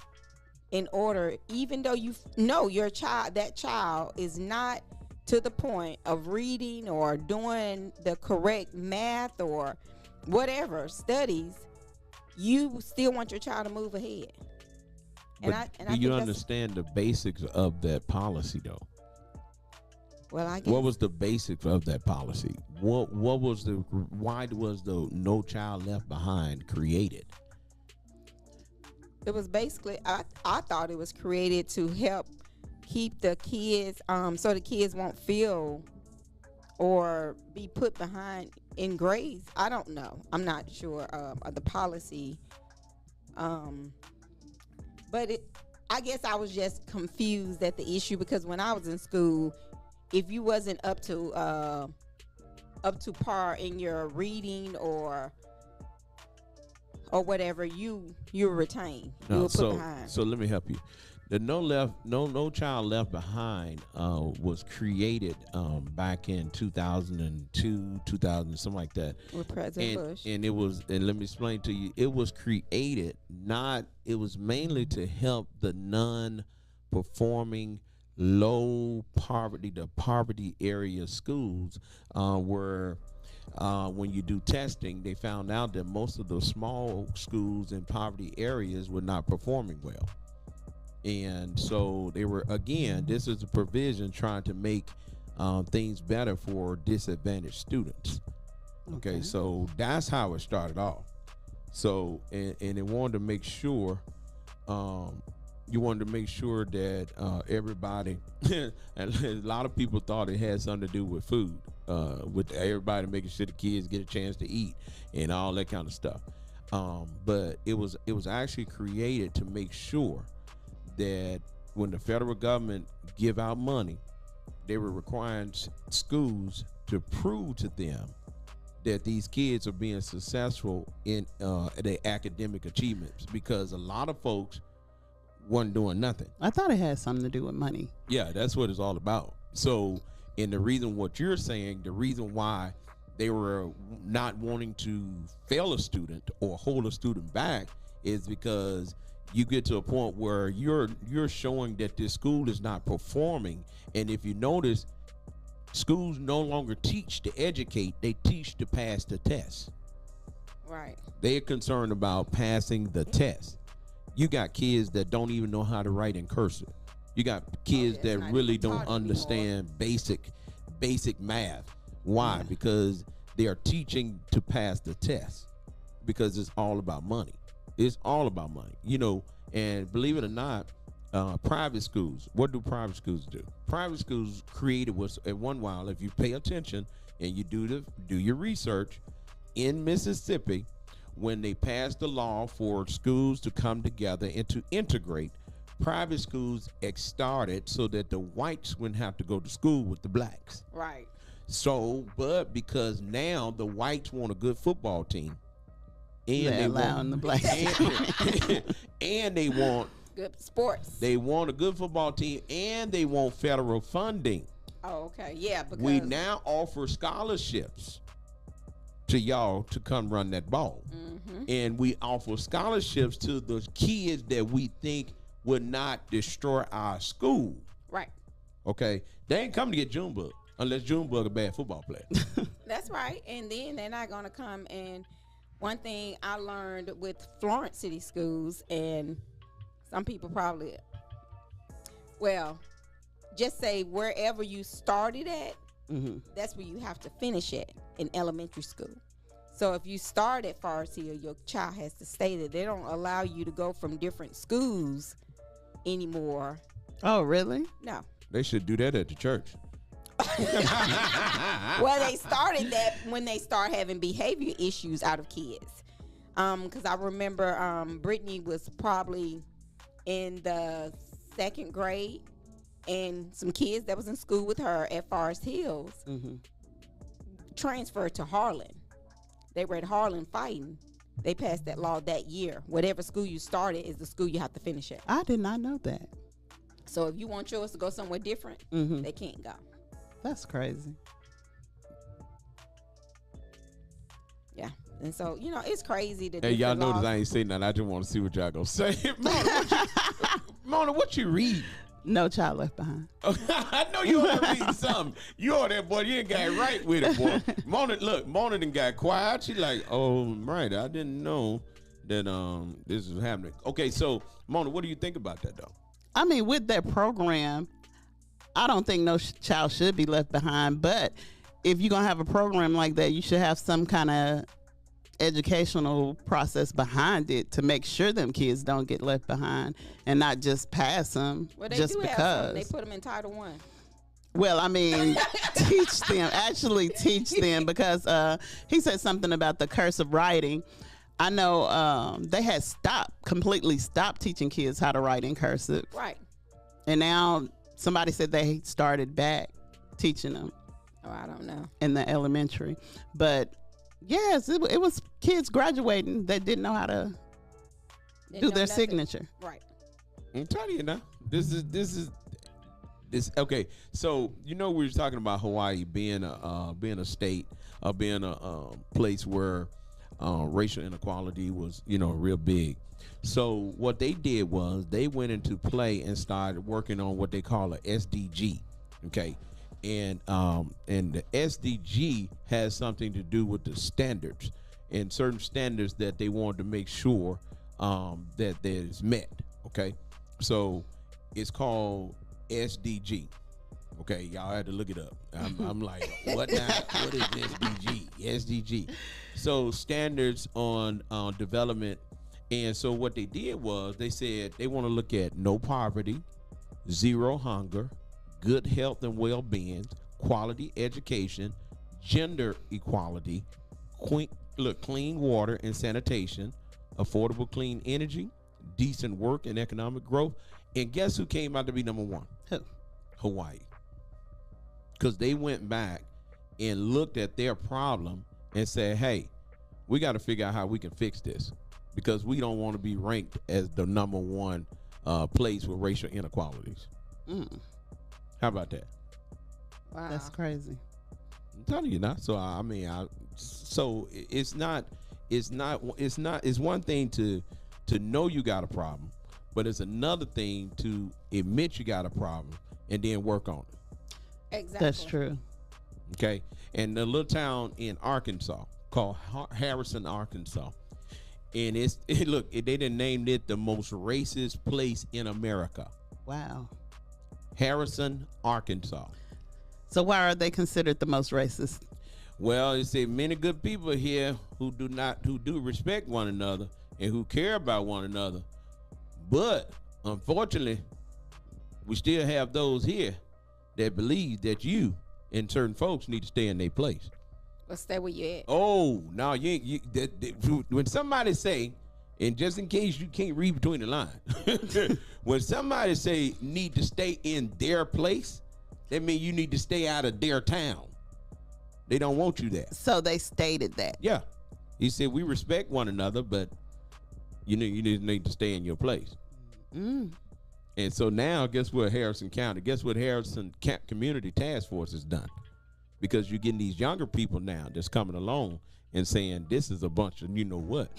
In order, even though you know your child, that child is not to the point of reading or doing the correct math or whatever studies, you still want your child to move ahead. But do you understand the basics of that policy, though? Well, I guess. What was the basics of that policy? Why was the No Child Left Behind created? It was basically, I thought it was created to help keep the kids, so the kids won't feel or be put behind in grades. I don't know. I'm not sure of the policy. But I guess I was just confused at the issue, because when I was in school, if you wasn't up to par in your reading or whatever, you were retained. You were put behind. So let me help you. The No Child Left Behind was created back in 2002, 2000, something like that. With President Bush. And let me explain to you. It was created it was mainly to help the non-performing, low poverty, the poverty area schools where when you do testing, they found out that most of the small schools in poverty areas were not performing well. And so they were, again, this is a provision trying to make things better for disadvantaged students. Okay, so that's how it started off. So, and it wanted to make sure, you wanted to make sure that everybody, and a lot of people thought it had something to do with food, with everybody making sure the kids get a chance to eat and all that kind of stuff. But it was actually created to make sure that when the federal government give out money, they were requiring schools to prove to them that these kids are being successful in their academic achievements, because a lot of folks wasn't doing nothing. I thought it had something to do with money. Yeah, that's what it's all about. So, and the reason what you're saying, the reason why they were not wanting to fail a student or hold a student back is because you get to a point where you're showing that this school is not performing. And if you notice, schools no longer teach to educate, they teach to pass the test. Right. They're concerned about passing the test. You got kids that don't even know how to write in cursive. You got kids that really don't understand basic math. Why? Because they are teaching to pass the test, because it's all about money. It's all about money, and believe it or not, private schools, what do private schools do? Private schools created was at one while, if you pay attention and you do your research, in Mississippi, when they passed the law for schools to come together and to integrate, private schools started so that the whites wouldn't have to go to school with the blacks. Right. So, but because now the whites want a good football team, and They're they allowing want the blacks. and they want Good sports. They want a good football team, and they want federal funding. Oh, okay. Yeah, because We now offer scholarships to y'all to come run that ball. And we offer scholarships to the kids that we think would not destroy our school. right. Okay? They ain't come to get Junebug unless Junebug a bad football player. That's right. And then they're not going to come. And one thing I learned with Florence City Schools, and some people probably, well, just say wherever you started at, that's where you have to finish at in elementary school. So if you start at Forest Hill, your child has to stay there. They don't allow you to go from different schools anymore. Oh, really? No. They should do that at the church. Well, they started that when they start having behavior issues out of kids. Because I remember Brittany was probably in the 2nd grade, and some kids that was in school with her at Forest Hills transferred to Harlan. They were at Harlan fighting. They passed that law that year. Whatever school you started is the school you have to finish at. I did not know that. So if you want yours to go somewhere different, they can't go. That's crazy. Yeah. And so, it's crazy that Hey, y'all notice I ain't saying nothing. I just want to see what y'all gonna say. Mona, what you read? No Child Left Behind. I know you ought to read something. You ought that boy. You ain't got it right with it, boy. Mona done got quiet. She like, oh, right. I didn't know that this was happening. Okay, so Mona, what do you think about that though? I mean, with that program, I don't think no child should be left behind. But if you're going to have a program like that, you should have some kind of educational process behind it to make sure them kids don't get left behind and not just pass them Well, they just do because. have some. They put them in Title I. Well, I mean, teach them because he said something about the cursive writing. I know they had completely stopped teaching kids how to write in cursive. Right. And now somebody said they started back teaching them Oh, I don't know. in the elementary. But yes, it was kids graduating that didn't know how to Didn't do know their nothing. signature. Right. I'm telling you now. This is okay. So we were talking about Hawaii being a state, being a place where racial inequality was real big. So what they did was they went into play and started working on what they call a SDG. Okay. And the SDG has something to do with the standards and certain standards that they wanted to make sure that is met. Okay, so it's called SDG. Okay, y'all had to look it up. I'm like, what now? What is SDG? SDG. So standards on development. And so what they did was they said they want to look at no poverty, zero hunger, good health and well-being, quality education, gender equality, clean water and sanitation, affordable clean energy, decent work and economic growth. And guess who came out to be number one? Who? Hawaii. Because they went back and looked at their problem and say, hey, we got to figure out how we can fix this, because we don't want to be ranked as the number one place with racial inequalities. How about that? Wow. That's crazy. I'm telling you now. So I mean, it's one thing to know you got a problem, but it's another thing to admit you got a problem and then work on it. Exactly. That's true. Okay. And the little town in Arkansas called Harrison, Arkansas. And they didn't name it the most racist place in America. Wow. Harrison, Arkansas. So why are they considered the most racist? Well, it say many good people here who do respect one another and who care about one another. But unfortunately, we still have those here that believe that you and certain folks need to stay in their place. Well, stay where you at. Oh, no, when somebody say, and just in case you can't read between the lines, when somebody say need to stay in their place, that means you need to stay out of their town. They don't want you there. So they stated that. Yeah. He said, we respect one another, but you need to stay in your place. And so now, guess what Harrison Community Task Force has done? Because you're getting these younger people now that's coming along and saying, this is a bunch of you know what.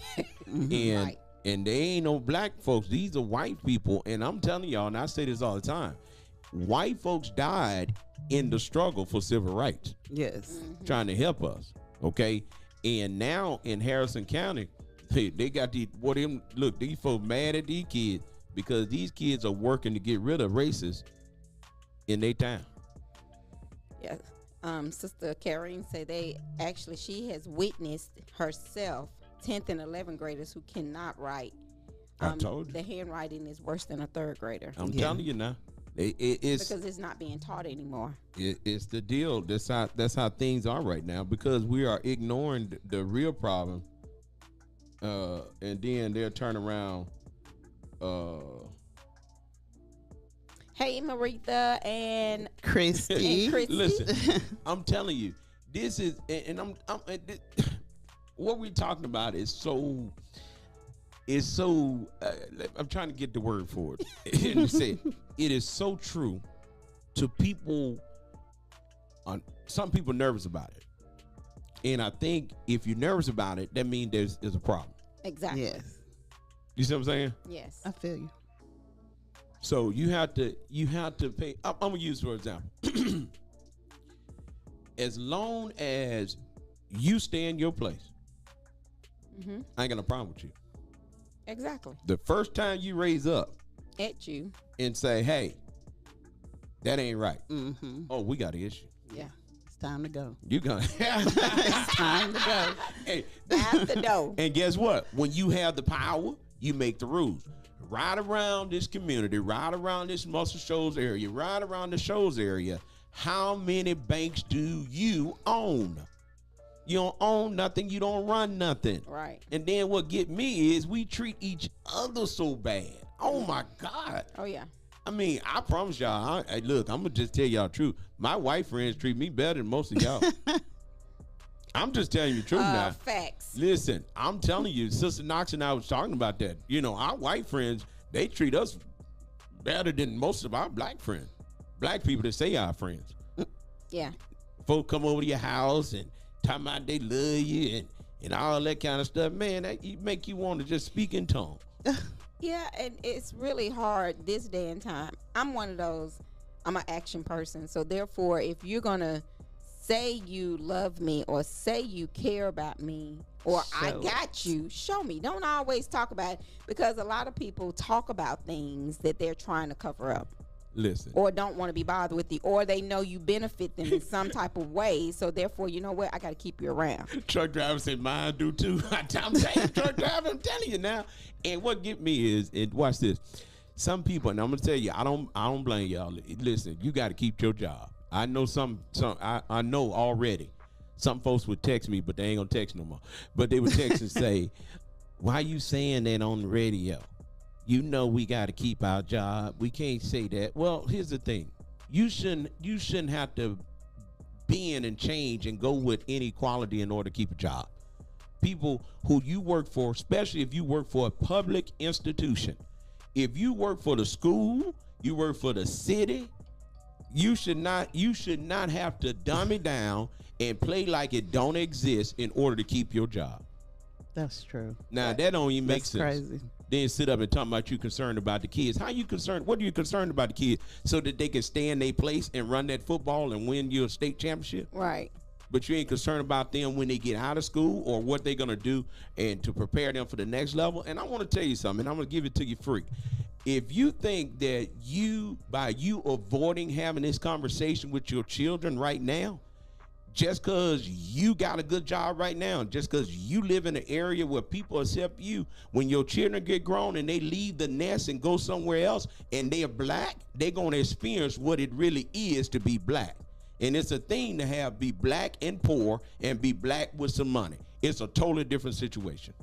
And they ain't no black folks. These are white people. And I'm telling y'all, and I say this all the time, white folks died in the struggle for civil rights. Yes. Trying to help us. Okay. And now in Harrison County, they got these folks mad at these kids because these kids are working to get rid of racists in their town. Yes. Sister Karine said she has witnessed herself 10th and 11th graders who cannot write. I told you. The handwriting is worse than a third grader. I'm telling you now. It's because it's not being taught anymore. It's the deal. That's how things are right now, because we are ignoring the real problem, and then they'll turn around. Hey, Maritha and Christy. Listen, I'm telling you, this is, and I'm what we're talking about is so. I'm trying to get the word for it. And say it is so true to people. Some people nervous about it, and I think if you're nervous about it, that means there's a problem. Exactly. Yes. You see what I'm saying? Yes. I feel you. So you have to pay. I'm gonna use for example. As long as you stay in your place, I ain't got no problem with you. Exactly. The first time you raise up at you and say, "Hey, that ain't right." Oh, we got an issue. Yeah. It's time to go. You gonna? It's time to go. Hey, out the door. And guess what? When you have the power, you make the rules. Right around this community, right around this Muscle Shoals area, right around the Shoals area, how many banks do you own? You don't own nothing. You don't run nothing. Right. And then what get me is we treat each other so bad. Oh my God. Oh yeah. I mean, I promise y'all. Look, I'm gonna just tell y'all the truth. My white friends treat me better than most of y'all. I'm just telling you the truth now. Facts. Listen, I'm telling you, Sister Knox and I was talking about that. You know, our white friends, they treat us better than most of our black friends. Black people that say our friends. Yeah. Folk come over to your house and talk about they love you and all that kind of stuff. Man, that make you want to just speak in tongues. Yeah, and it's really hard this day and time. I'm one of those, I'm an action person. So therefore, if you're going to say you love me or say you care about me or I got you, show me. Don't always talk about it, because a lot of people talk about things that they're trying to cover up. Listen. Or don't want to be bothered with you, or they know you benefit them in some type of way. So therefore, you know what? I got to keep you around. Truck drivers say mine do too. I'm saying truck driver, I'm telling you now. And what get me is, and watch this. Some people, and I'm gonna tell you, I don't blame y'all. Listen, you got to keep your job. I know I know already. Some folks would text me, but they ain't gonna text no more. But they would text and say, "Why you saying that on the radio? You know we got to keep our job. We can't say that." Well, here's the thing: you shouldn't have to bend and change and go with inequality in order to keep a job. People who you work for, especially if you work for a public institution, if you work for the school, you work for the city, you should not have to dumb it down and play like it don't exist in order to keep your job. That's true. Now that don't even make That's sense. crazy. Then sit up and talk about you concerned about the kids. How you concerned? What are you concerned about the kids so that they can stay in their place and run that football and win you a state championship? Right. But you ain't concerned about them when they get out of school or what they're gonna do and to prepare them for the next level. And I want to tell you something. I'm gonna give it to you free. If you think that by you avoiding having this conversation with your children right now, just because you got a good job right now, just because you live in an area where people accept you, when your children get grown and they leave the nest and go somewhere else and they are black, they're going to experience what it really is to be black. And it's a thing to be black and poor and be black with some money. It's a totally different situation.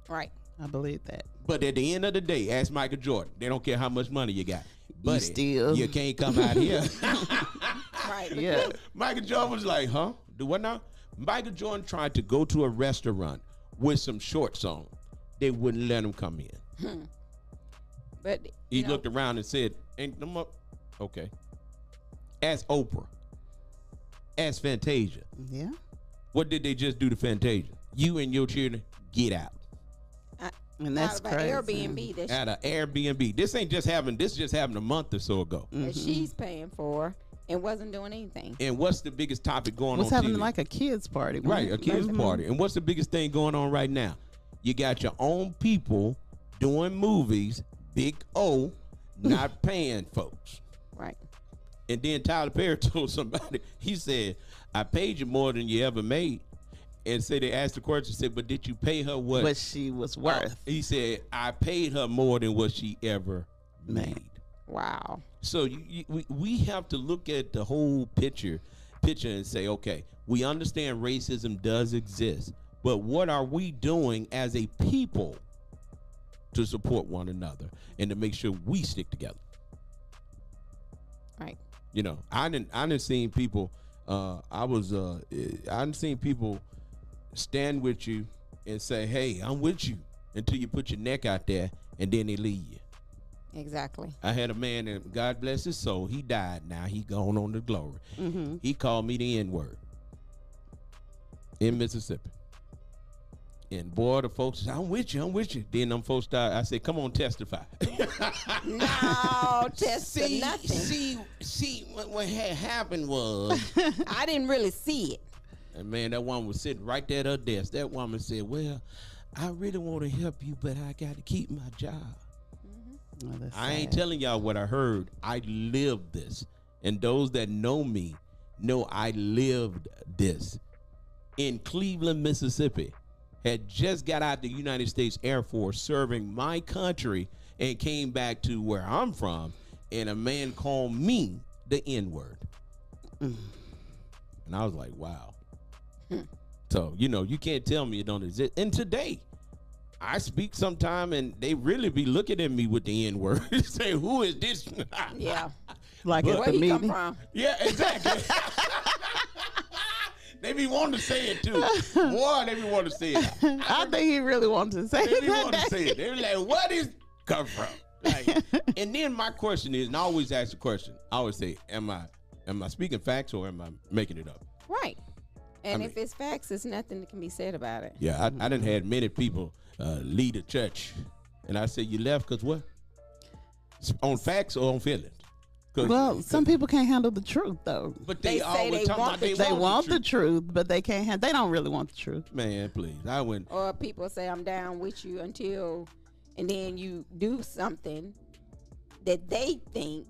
Right. I believe that. But at the end of the day, ask Michael Jordan. They don't care how much money you got. Buddy, you can't come out here. Right. Yeah. Michael Jordan was like, huh? Do what now? Michael Jordan tried to go to a restaurant with some shorts on. They wouldn't let him come in. But He looked around and said, ain't them up? Okay. Ask Oprah. Ask Fantasia. Yeah. What did they just do to Fantasia? You and your children, get out. And that's out of crazy. an Airbnb that, Out of Airbnb. This just happened a month or so ago. that she's paying for and wasn't doing anything. And what's the biggest topic going What's on happening TV? like a kids party. Right, a kids party. And what's the biggest thing going on right now? You got your own people doing movies, big O, not paying folks. Right. And then Tyler Perry told somebody, he said, I paid you more than you ever made. And so they asked the question, said, but did you pay her what she was worth? He said, I paid her more than what she ever made. Wow. So we have to look at the whole picture and say, okay, we understand racism does exist, but what are we doing as a people to support one another and to make sure we stick together? Right. You know, I didn't seen people. I didn't seen people stand with you and say, "Hey, I'm with you," until you put your neck out there, and then they leave you. Exactly. I had a man, and God bless his soul, he died. Now he gone on to glory. He called me the N-word in Mississippi. And boy, the folks said, I'm with you. Then them folks started, I said, come on, testify. No, testify nothing. See, what had happened was, I didn't really see it. and man, that woman was sitting right there at her desk. That woman said, well, I really want to help you, but I got to keep my job. Oh, that's I ain't sad. telling y'all what I heard. I lived this. And those that know me know I lived this. In Cleveland, Mississippi, had just got out the United States Air Force serving my country and came back to where I'm from, and a man called me the N-word. And I was like, wow. So, you know, you can't tell me it don't exist. And today, I speak sometime and they really be looking at me with the N-word. Say, who is this? Yeah. Like But- at Where the he come meeting. from? Yeah, exactly. They be wanting to say it too. Boy, they be wanting to say it. I think he really wanted to say They be that. wanting to say it. They be like, what is come from? Like, and then my question is, and I always ask the question, I always say, am I speaking facts or am I making it up? Right. And I if it's facts, there's nothing that can be said about it. Yeah, I done had many people lead a church. And I say, you left because what? On facts or on feelings? 'Cause- Well, some people can't handle the truth though. but They they, say always they talk want about the They want the truth, but they can't. They don't really want the truth. Man, please. I went. Or people say, I'm down with you until, and then you do something that they think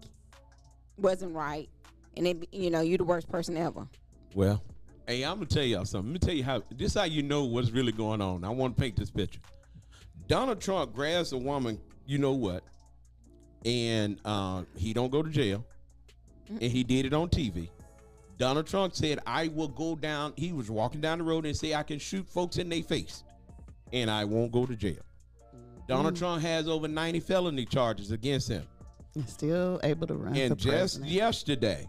wasn't right. And it, you know, you're the worst person ever. Well, hey, I'm gonna tell y'all something. Let me tell you how. This how you know what's really going on. I want to paint this picture. Donald Trump grabs a woman, you know what, and he don't go to jail, and he did it on TV. Donald Trump said, "I will go down." He was walking down the road and say, "I can shoot folks in their face, and I won't go to jail." Donald Trump has over 90 felony charges against him. And still able to run for And just president. yesterday,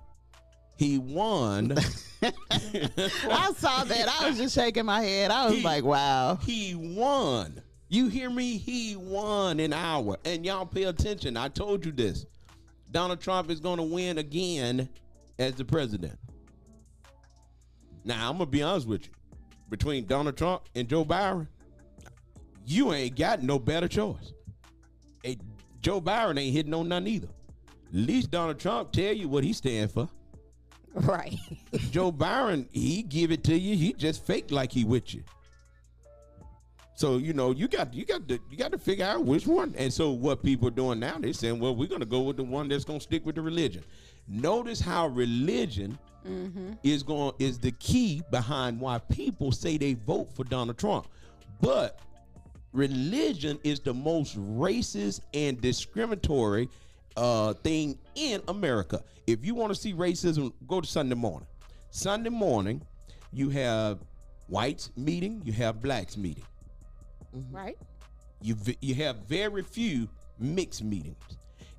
He won. I saw that. I was just shaking my head. I was like, wow. He won. You hear me? He won in Iowa. And y'all pay attention. I told you this. Donald Trump is going to win again as the president. Now, I'm going to be honest with you. Between Donald Trump and Joe Biden, you ain't got no better choice. Hey, Joe Biden ain't hitting on nothing either. At least Donald Trump tell you what he stand for. Right. Joe Biden, he give it to you. He just fake like he with you. So you got to figure out which one. And so what people are doing now, they're saying, well, we're gonna go with the one that's gonna stick with the religion. Notice how religion is the key behind why people say they vote for Donald Trump. But religion is the most racist and discriminatory thing in America. If you want to see racism, go to Sunday morning. Sunday morning, you have whites meeting, you have blacks meeting. Right. You have very few mixed meetings.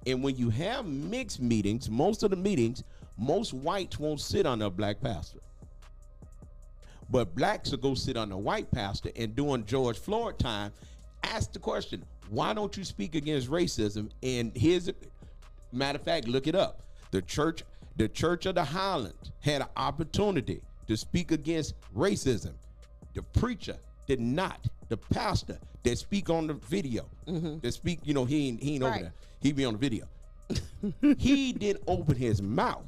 And when you have mixed meetings, most of the meetings, most whites won't sit under a black pastor. But blacks will go sit under a white pastor, and during George Floyd time, ask the question, why don't you speak against racism? And here's matter of fact, look it up. The Church of the Highlands had an opportunity to speak against racism. The preacher did not. The pastor that speak on the video, that speak, he ain't over there. He be on the video. He didn't open his mouth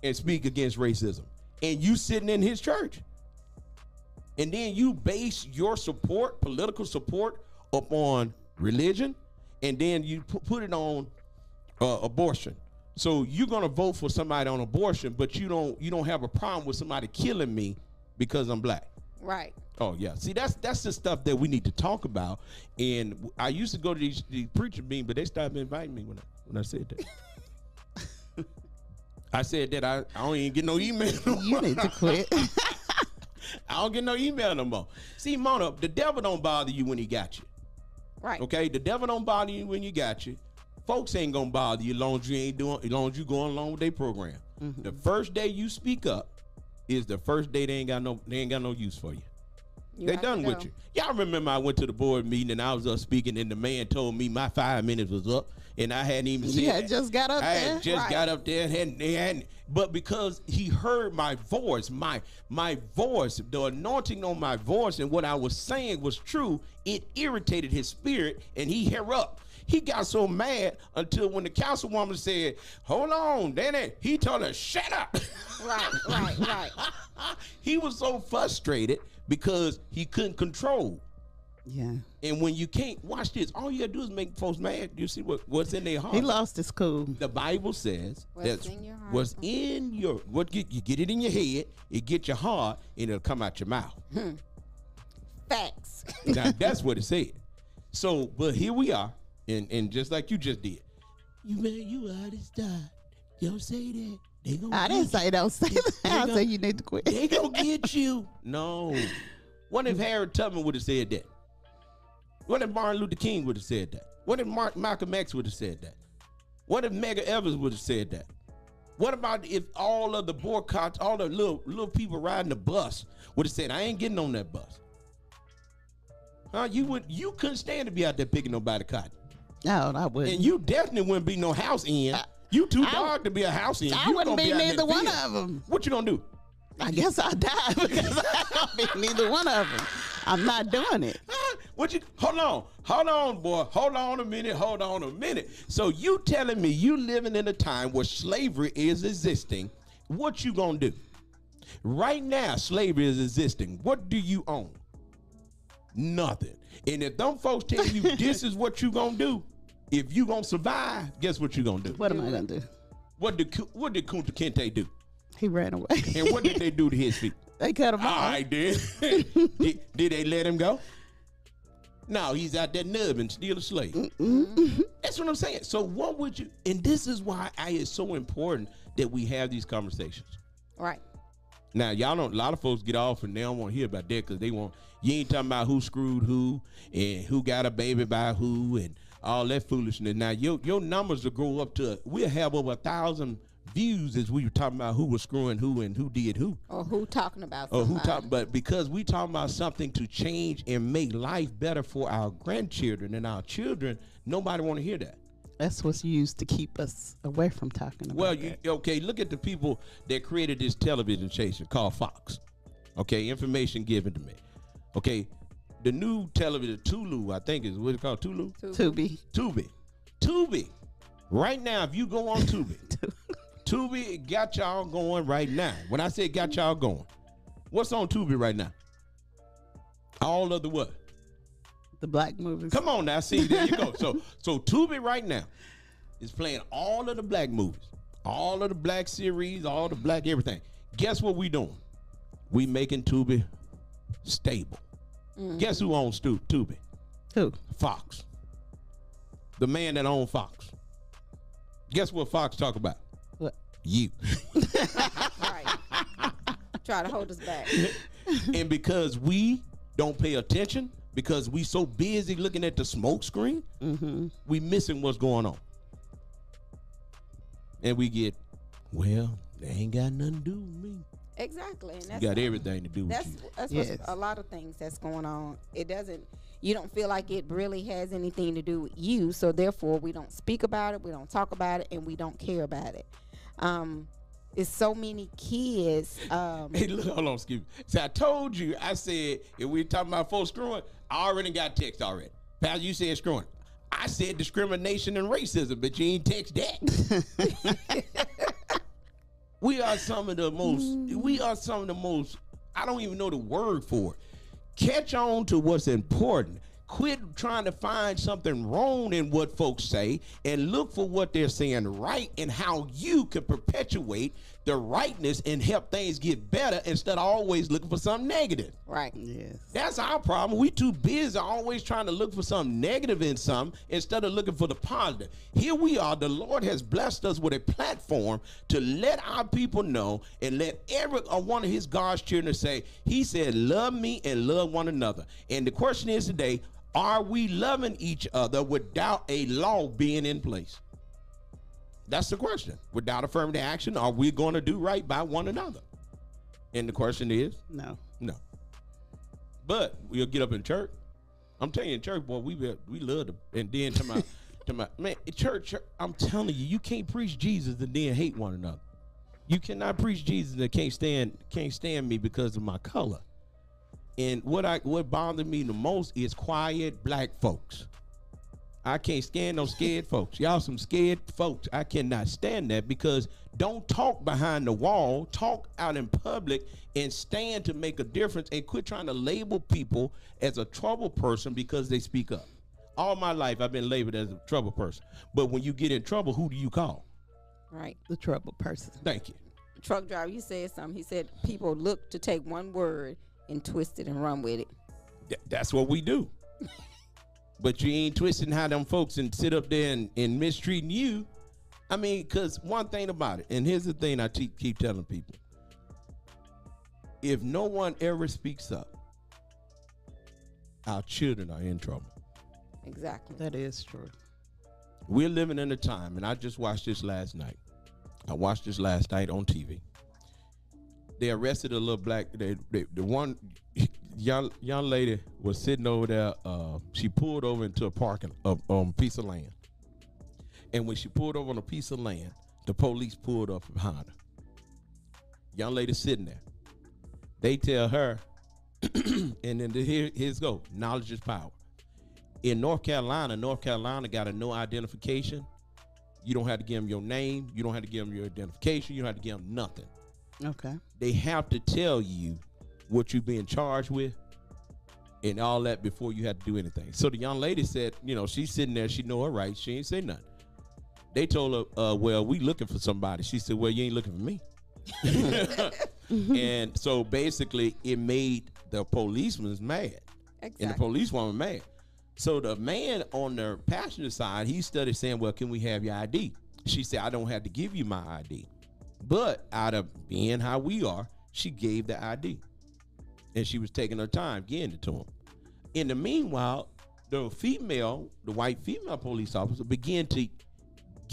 and speak against racism. And you sitting in his church. And then you base your support, political support, upon religion, and then you put it on abortion. So you're gonna vote for somebody on abortion, but you don't have a problem with somebody killing me because I'm black. Right. Oh yeah. See, that's the stuff that we need to talk about. And I used to go to these preacher meetings, but they stopped inviting me when I said that. I said that I don't even get no email no more. You need to quit. I don't get no email no more. See, Mona, the devil don't bother you when he got you. Right. Okay? The devil don't bother you when you got you. Folks ain't gonna bother you as long as you going along with their program. The first day you speak up is the first day they ain't got no use for you. They done with you. Y'all remember I went to the board meeting and I was up speaking and the man told me my 5 minutes was up and I hadn't even said Yeah, just got up there. Got up there and hadn't, but because he heard my voice, my voice, the anointing on my voice and what I was saying was true, it irritated his spirit and he hair up. He got so mad until when the councilwoman said, hold on, Danny, he told her, shut up. Right. He was so frustrated because he couldn't control. Yeah. And when you can't, watch this, all you gotta do is make folks mad. You see what's in their heart. He lost his cool. The Bible says What's in your heart? what's in your, you get it in your head, it get your heart, and it'll come out your mouth. Facts. Now that's what it said. So, but here we are, and just like you just did. You out of style. Don't say that. They gonna I didn't say don't say that. I said you need to quit. They gonna get you. No. What if Harriet Tubman would have said that? What if Martin Luther King would have said that? What if Malcolm X would have said that? What if Medgar Evers would have said that? What about if all of the boycotts, all the little people riding the bus would have said, I ain't getting on that bus? Huh? You couldn't stand to be out there picking nobody cotton. No, I wouldn't. And you definitely wouldn't be no house in. You too dark to be a house in. I wouldn't be neither one of them. What you gonna do? I guess I'll die because I don't be neither one of them. I'm not doing it. Hold on, boy. Hold on a minute. So you telling me you living in a time where slavery is existing. What you gonna do? Right now, slavery is existing. What do you own? Nothing. And if them folks tell you this is what you gonna do, if you gonna survive, guess what you gonna do? What am I gonna do? What did Kunta Kinte do? He ran away. And what did they do to his feet? They cut him off. I did. Did they let him go? No, he's out there nubbing, still a slave. That's what I'm saying. So what would you, and this is why it's so important that we have these conversations. Right. Now, y'all don't, a lot of folks get off and they don't want to hear about that because they want, you ain't talking about who screwed who and who got a baby by who and all that foolishness. Now, your numbers will grow up to, we'll have over 1,000 views as we were talking about who was screwing who and who did who. Or who talking about Or somebody. who talk, but because we talking about something to change and make life better for our grandchildren and our children, nobody want to hear that. That's what's used to keep us away from talking about Well, that. okay, look at the people that created this television station called Fox. Okay, information given to me. Okay, the new television, Tulu, I think is what it's called, Tulu? Tubi. Tubi. Right now, if you go on Tubi, Tubi got y'all going right now. When I say got y'all going, what's on Tubi right now? All of the what? The black movies. Come on now, see, there you go. So Tubi right now is playing all of the black movies, all of the black series, all the black everything. Guess what we doing? We making Tubi stable. Guess who owns Tubi? Who? Fox. The man that owns Fox. Guess what Fox talk about? What? You. Right. Try to hold us back. And because we don't pay attention, because we so busy looking at the smoke screen, we missing what's going on. And we get, well, they ain't got nothing to do with me. Exactly. And You that's got everything to do with That's you. that's Yes. what's a lot of things that's going on. It doesn't. You don't feel like it really has anything to do with you, so therefore we don't speak about it, we don't talk about it, and we don't care about it. It's so many kids. Hey, look, hold on, excuse me. See, I told you, I said, if we talking about folks screwing, I already got text already. Pastor, you said screwing. I said discrimination and racism, but you ain't text that. We are some of the most, I don't even know the word for it. Catch on to what's important. Quit trying to find something wrong in what folks say and look for what they're saying right and how you can perpetuate the rightness and help things get better instead of always looking for something negative. Right. Yes. That's our problem. We too busy always trying to look for something negative in something instead of looking for the positive. Here we are. The Lord has blessed us with a platform to let our people know and let every one of his God's children say, he said, love me and love one another. And the question is today, are we loving each other without a law being in place? That's the question. Without affirmative action, are we going to do right by one another? And the question is, No. no. But we'll get up in church. I'm telling you, in church, boy, we love to. And then to my man, in church, I'm telling you, you can't preach Jesus and then hate one another. You cannot preach Jesus and can't stand me because of my color. And what bothers me the most is quiet black folks. I can't stand no scared folks. Y'all some scared folks. I cannot stand that because don't talk behind the wall. Talk out in public and stand to make a difference and quit trying to label people as a trouble person because they speak up. All my life I've been labeled as a trouble person. But when you get in trouble, who do you call? Right. The troubled person. Thank you. Truck driver, you said something. He said people look to take one word and twist it and run with it. That's what we do. But you ain't twisting how them folks and sit up there and mistreating you. I mean, because one thing about it, and here's the thing I keep telling people. If no one ever speaks up, our children are in trouble. Exactly. That is true. We're living in a time, and I just watched this last night. I watched this last night on TV. They arrested a little black, the one young lady was sitting over there. She pulled over into a parking piece of land. And when she pulled over on a piece of land, the police pulled up behind her. Young lady sitting there. They tell her, and then here's go, knowledge is power. In North Carolina got a no identification. You don't have to give them your name. You don't have to give them your identification. You don't have to give them nothing. Okay. They have to tell you what you're being charged with and all that before you have to do anything. So the young lady said, she's sitting there. She know her rights. She ain't say nothing. They told her, well, we looking for somebody. She said, well, you ain't looking for me. And so basically it made the policemen mad. Exactly. And the policewoman mad. So the man on the passenger side, he started saying, well, can we have your ID? She said, I don't have to give you my ID. But out of being how we are, she gave the ID. And she was taking her time getting it to him. In the meanwhile, the white female police officer began to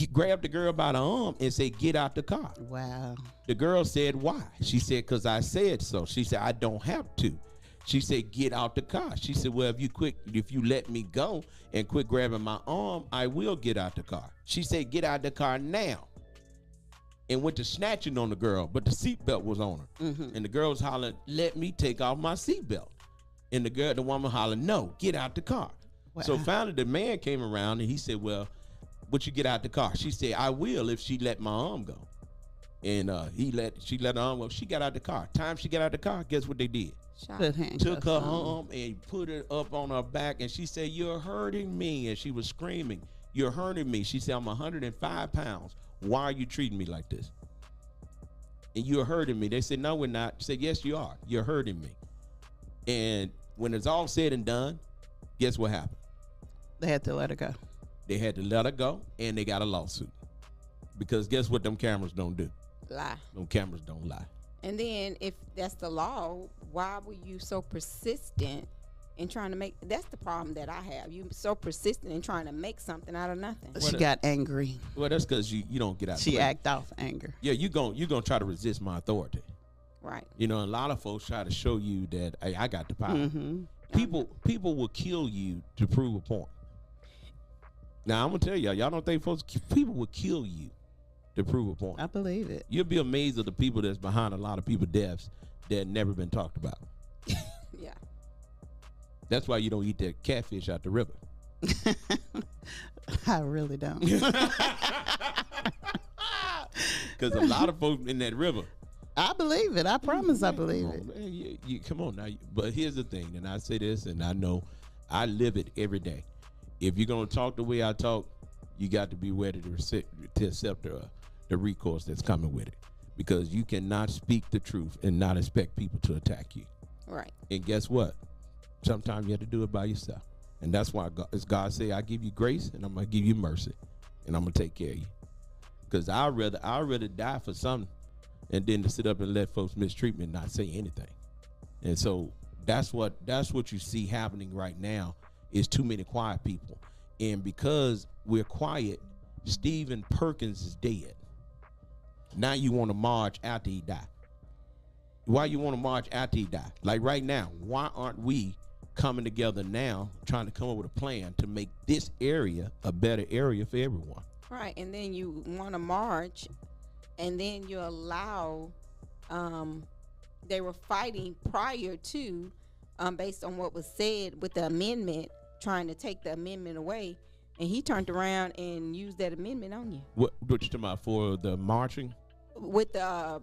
grabbed the girl by the arm and said, "Get out the car." Wow. The girl said, "Why?" She said, "Because I said so." She said, "I don't have to." She said, "Get out the car." She said, "Well, if you let me go and quit grabbing my arm, I will get out the car." She said, "Get out the car now." And went to snatching on the girl, but the seatbelt was on her. And the girl was hollering, "Let me take off my seatbelt." And the woman hollered, "No, get out the car." Wow. So finally the man came around and he said, "Well, would you get out the car?" She said, "I will if she let my arm go." And she let her arm go. She got out the car. Time she got out the car, guess what they did? Put handcuffs Took her on. arm and put it up on her back, and she said, "You're hurting me." And she was screaming, "You're hurting me." She said, "I'm 105 pounds. Why are you treating me like this? And you're hurting me." They said, "No, we're not." She said, "Yes, you are. You're hurting me." And when it's all said and done, guess what happened? They had to let her go. They had to let her go, and they got a lawsuit. Because guess what them cameras don't do? Lie. Them cameras don't lie. And then if that's the law, why were you so persistent in trying to make? That's the problem that I have. You so persistent in trying to make something out of nothing. She got angry. Well, that's because you don't get out. She act off anger. Yeah, you're gonna try to resist my authority. Right. You know, a lot of folks try to show you that, hey, I got the power. Mm-hmm. People will kill you to prove a point. Now I'm gonna tell y'all don't think people will kill you to prove a point. I believe it. You'll be amazed at the people that's behind a lot of people's deaths that never been talked about. Yeah. That's why you don't eat that catfish out the river. I really don't. Because a lot of folks in that river. I believe it. I promise I believe it. Man, you come on now. But here's the thing, and I say this, and I know I live it every day. If you're gonna talk the way I talk, you got to be ready to accept the recourse that's coming with it, because you cannot speak the truth and not expect people to attack you. Right. And guess what? Sometimes you have to do it by yourself, and that's why God say, "I give you grace, and I'm gonna give you mercy, and I'm gonna take care of you." Because I'd rather die for something, and then to sit up and let folks mistreat me and not say anything. And so that's what you see happening right now, is too many quiet people. And because we're quiet, Stephen Perkins is dead. Now you want to march after he died. Why you want to march after he died? Like right now, why aren't we coming together now trying to come up with a plan to make this area a better area for everyone? Right. And then you want to march, and then you allow they were fighting prior to based on what was said with the amendment, trying to take the amendment away, and he turned around and used that amendment on you. What you talking about, for the marching? With the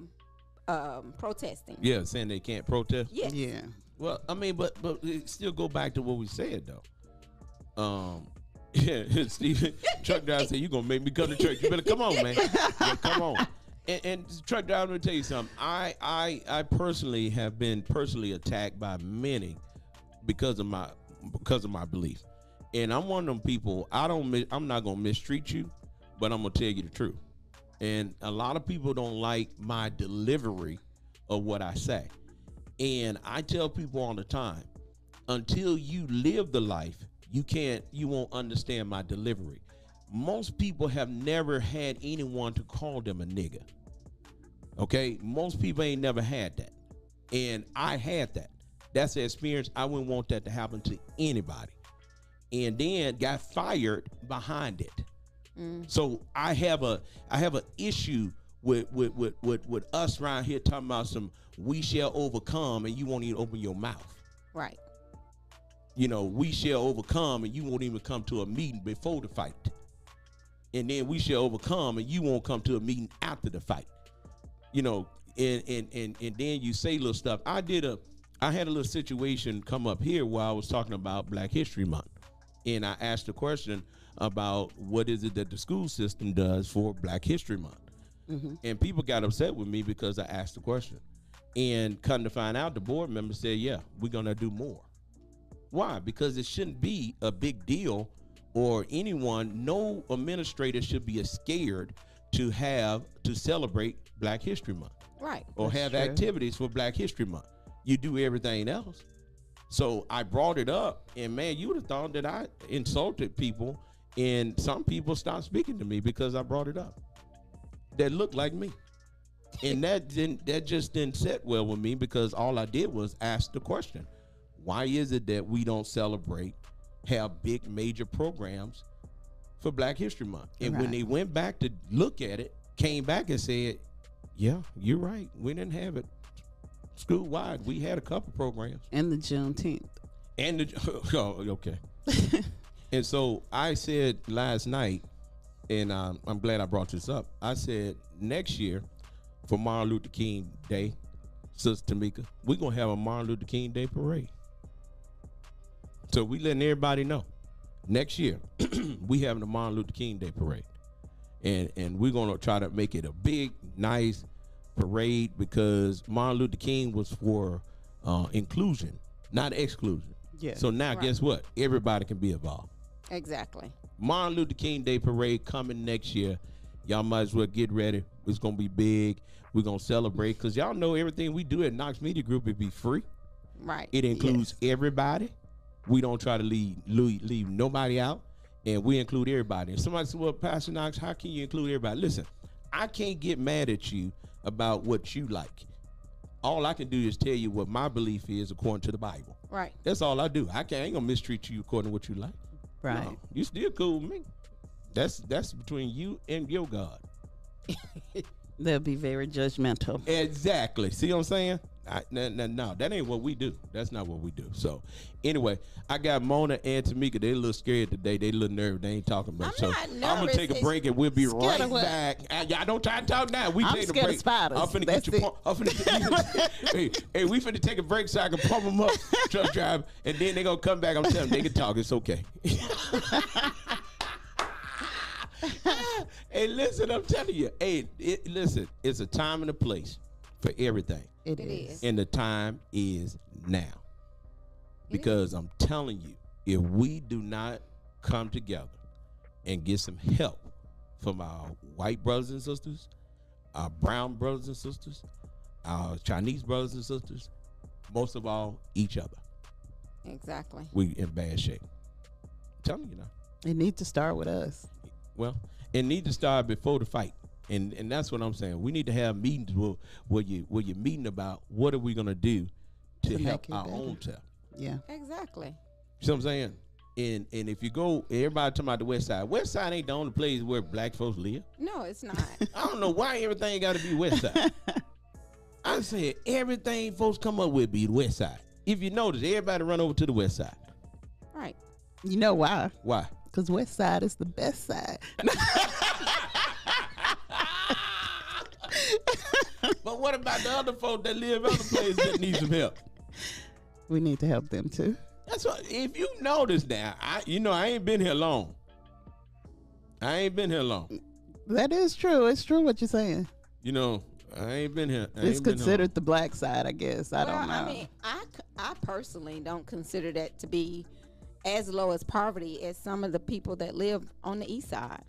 protesting. Yeah, saying they can't protest. Yes. Yeah. Well, I mean, but it still go back to what we said though. Yeah, Stephen, truck driver said, "You gonna make me come to church? You better come on, man. Yeah, come on." And truck driver, let me tell you something. I personally have been attacked by many because of my belief, and I'm one of them people. I'm not gonna mistreat you, but I'm gonna tell you the truth. And a lot of people don't like my delivery of what I say, and I tell people all the time, until you live the life, you won't understand my delivery. Most people have never had anyone to call them a nigga. Okay, most people ain't never had that, and I had that. That's the experience. I wouldn't want that to happen to anybody, and then got fired behind it. So I have a issue with us around here talking about some "we shall overcome," and you won't even open your mouth. Right. You know, we shall overcome, and you won't even come to a meeting before the fight. And then we shall overcome, and you won't come to a meeting after the fight. You know, and then you say little stuff. I had a little situation come up here while I was talking about Black History Month. And I asked a question about what is it that the school system does for Black History Month. Mm-hmm. And people got upset with me because I asked the question. And come to find out, the board member said, "Yeah, we're going to do more." Why? Because it shouldn't be a big deal, or no administrator should be scared to celebrate Black History Month. Right. Or have activities for Black History Month. You do everything else. So I brought it up, and man, you would have thought that I insulted people And some people stopped speaking to me because I brought it up. That looked like me. And that just didn't sit well with me, because all I did was ask the question. Why is it that we don't celebrate, have big major programs for Black History Month? And when they went back to look at it, came back and said, yeah, you're right. We didn't have it school-wide. We had a couple programs. And the Juneteenth. And oh, okay. And so I said last night, and I'm glad I brought this up. I said next year for Martin Luther King Day, Sister Tamika, we're going to have a Martin Luther King Day parade. So we letting everybody know. Next year, we having a Martin Luther King Day parade. And we're going to try to make it a big, nice parade, because Martin Luther King was for inclusion, not exclusion. Yeah. So now, guess what? Everybody can be involved. Exactly. Martin Luther King Day parade coming next year. Y'all might as well get ready. It's going to be big. We're going to celebrate, because y'all know everything we do at Knox Media Group, it be free. Right. It includes everybody. We don't try to leave nobody out, and we include everybody. And somebody said, well, Pastor Knox, how can you include everybody? Listen, I can't get mad at you about what you like. All I can do is tell you what my belief is according to the Bible. Right. That's all I do. I ain't gonna mistreat you according to what you like. Right. No, you still cool with me. That's between you and your God. They'll be very judgmental. Exactly. See what I'm saying? No, that ain't what we do. That's not what we do. So, anyway, I got Mona and Tamika. They a little scared today. They a little nervous. They ain't talking much. So, I'm going to take a break, and we'll be right back. Y'all don't try to talk now. We take a break. Of spiders. I'm finna get you. Hey, we finna take a break so I can pump them up, truck drive, and then they going to come back. I'm telling them they can talk. It's okay. Hey, listen, I'm telling you. Hey, listen, it's a time and a place for everything. It is. And the time is now. Because I'm telling you, if we do not come together and get some help from our white brothers and sisters, our brown brothers and sisters, our Chinese brothers and sisters, most of all, each other, Exactly. we in bad shape. I'm telling you now. It needs to start with us. Well, it need to start before the fight. And that's what I'm saying. We need to have meetings where you're meeting about what are we gonna do to help our own self. Yeah. Exactly. You know what I'm saying? And if you go, everybody talking about the West Side. West Side ain't the only place where black folks live. No, it's not. I don't know why everything got to be West Side. I said everything folks come up with be the West Side. If you notice, everybody run over to the West Side. Right. You know why? Why? Because West Side is the best side. But what about the other folk that live other places that need some help? We need to help them too. That's what. If you notice now, I ain't been here long. That is true. It's true what you're saying. You know, I ain't been here. It's considered the black side, I guess. I don't know. I mean, I personally don't consider that to be as low as poverty as some of the people that live on the east side.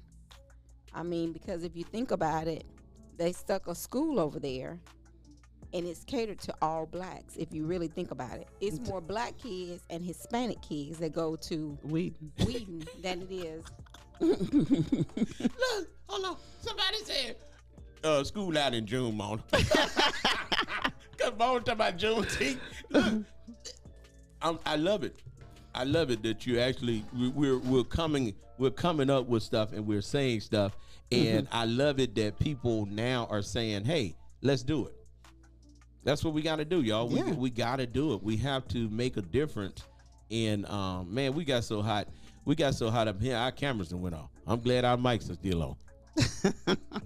I mean, because if you think about it, they stuck a school over there, and it's catered to all blacks. If you really think about it, it's more black kids and Hispanic kids that go to Wheaton than it is. Look, hold on. Somebody said school out in June, Mona. Because Mona talking about Juneteenth. Look, I love it. I love it that you actually we're coming up with stuff and we're saying stuff, and I love it that people now are saying, "Hey, let's do it." That's what we got to do, y'all. We got to do it. We have to make a difference. And man, we got so hot. We got so hot up here. Our cameras done went off. I'm glad our mics are still on.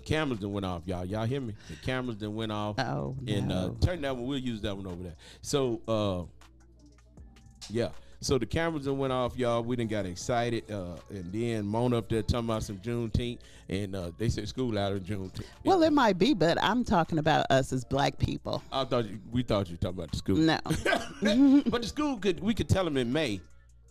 Cameras done went off, y'all. Y'all hear me? The cameras done went off. Oh, and no. Turn that one. We'll use that one over there. So yeah. So the cameras done went off, y'all. We done got excited. And then Mona up there talking about some Juneteenth. And they said school out in Juneteenth. Well, it might be, but I'm talking about us as black people. We thought you were talking about the school. No. But the school we could tell them in May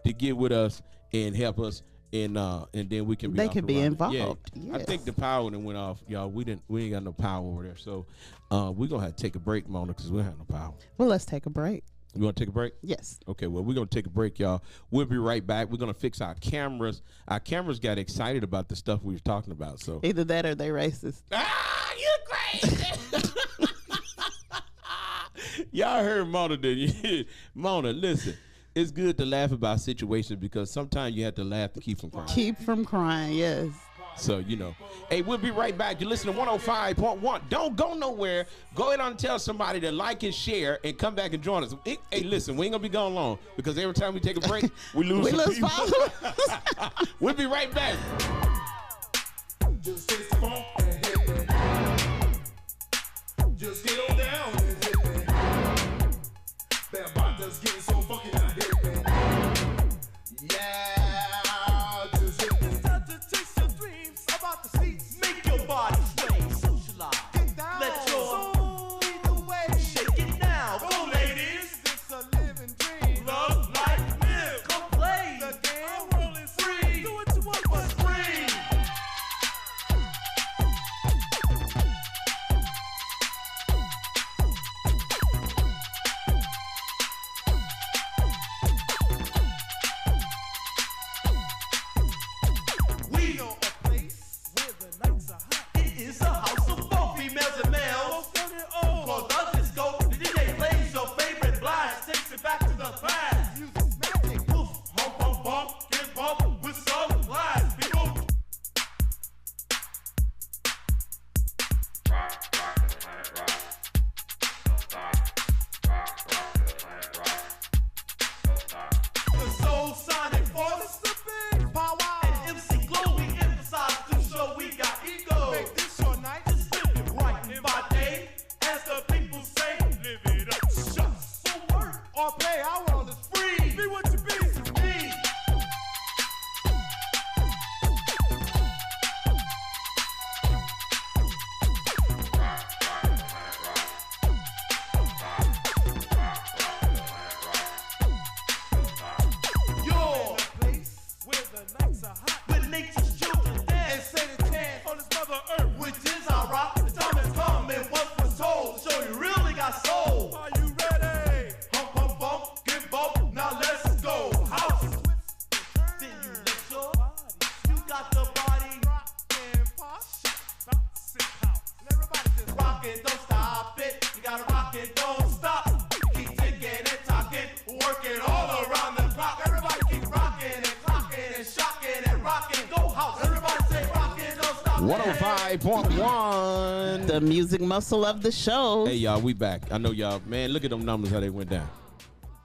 to get with us and help us, and then we can be. They could be involved. Yeah. Yes. I think the power that went off, y'all. We ain't got no power over there, so we're gonna have to take a break, Mona, because we don't have no power. Well, let's take a break. You want to take a break? Yes. Okay, well, we're going to take a break, y'all. We'll be right back. We're going to fix our cameras. Our cameras got excited about the stuff we were talking about. So Either that or they racist. ah, you crazy. Y'all heard Mona, didn't you? Mona, listen. It's good to laugh about situations because sometimes you have to laugh to keep from crying. Keep from crying, yes. So, you know. Hey, we'll be right back. You listen to 105.1. Don't go nowhere. Go ahead and tell somebody to like and share and come back and join us. Hey, listen, we ain't going to be gone long because every time we take a break, we lose We some lose people. followers. We'll be right back. Just taste the funk and hit me. Just get on down and hit me. That body's getting so funky now, hit me. Yeah, just hit me. It's time to chase your dreams about the seats. Make your body sway, socialize. Get down. Let your soul lead the way. Shake it now, go ladies. It's a living dream. Love, life, live. Come play the game. Our world is free. Do what you want, but free. We know a place where the nights are hot. It is a house of both females and males. Cause the disco, the DJ plays your favorite blast, takes it back to the past. Music's magic. Poof, hump, bump, bump, get bump with some blast. People. The Soul Sonic Force, power, and MC Glow, we emphasize to show we got ego. Make this your night, just live it right in my day. As the people say, live it up, shucks. For work or play, our world is free. Be what you be, me. You're the place where the nights are hot. With nature's children dance and say the chant on this mother earth, which is our rock. The time has come and what was told. Show you really got soul. Are you ready? Hump, hump, bump, get bump. Now let's go. House. Then you let your body. You got the body. And pop. Bounce and house. Everybody just rock it, don't stop it. You gotta rock it, don't stop. Keep ticking and talking, working all around the clock. Everybody keep rocking and clocking and shocking and rocking. Go house. Everybody say rocking, don't stop. 105.1. The music muscle of the show. Hey, y'all, we back. I know y'all, man, look at them numbers, how they went down.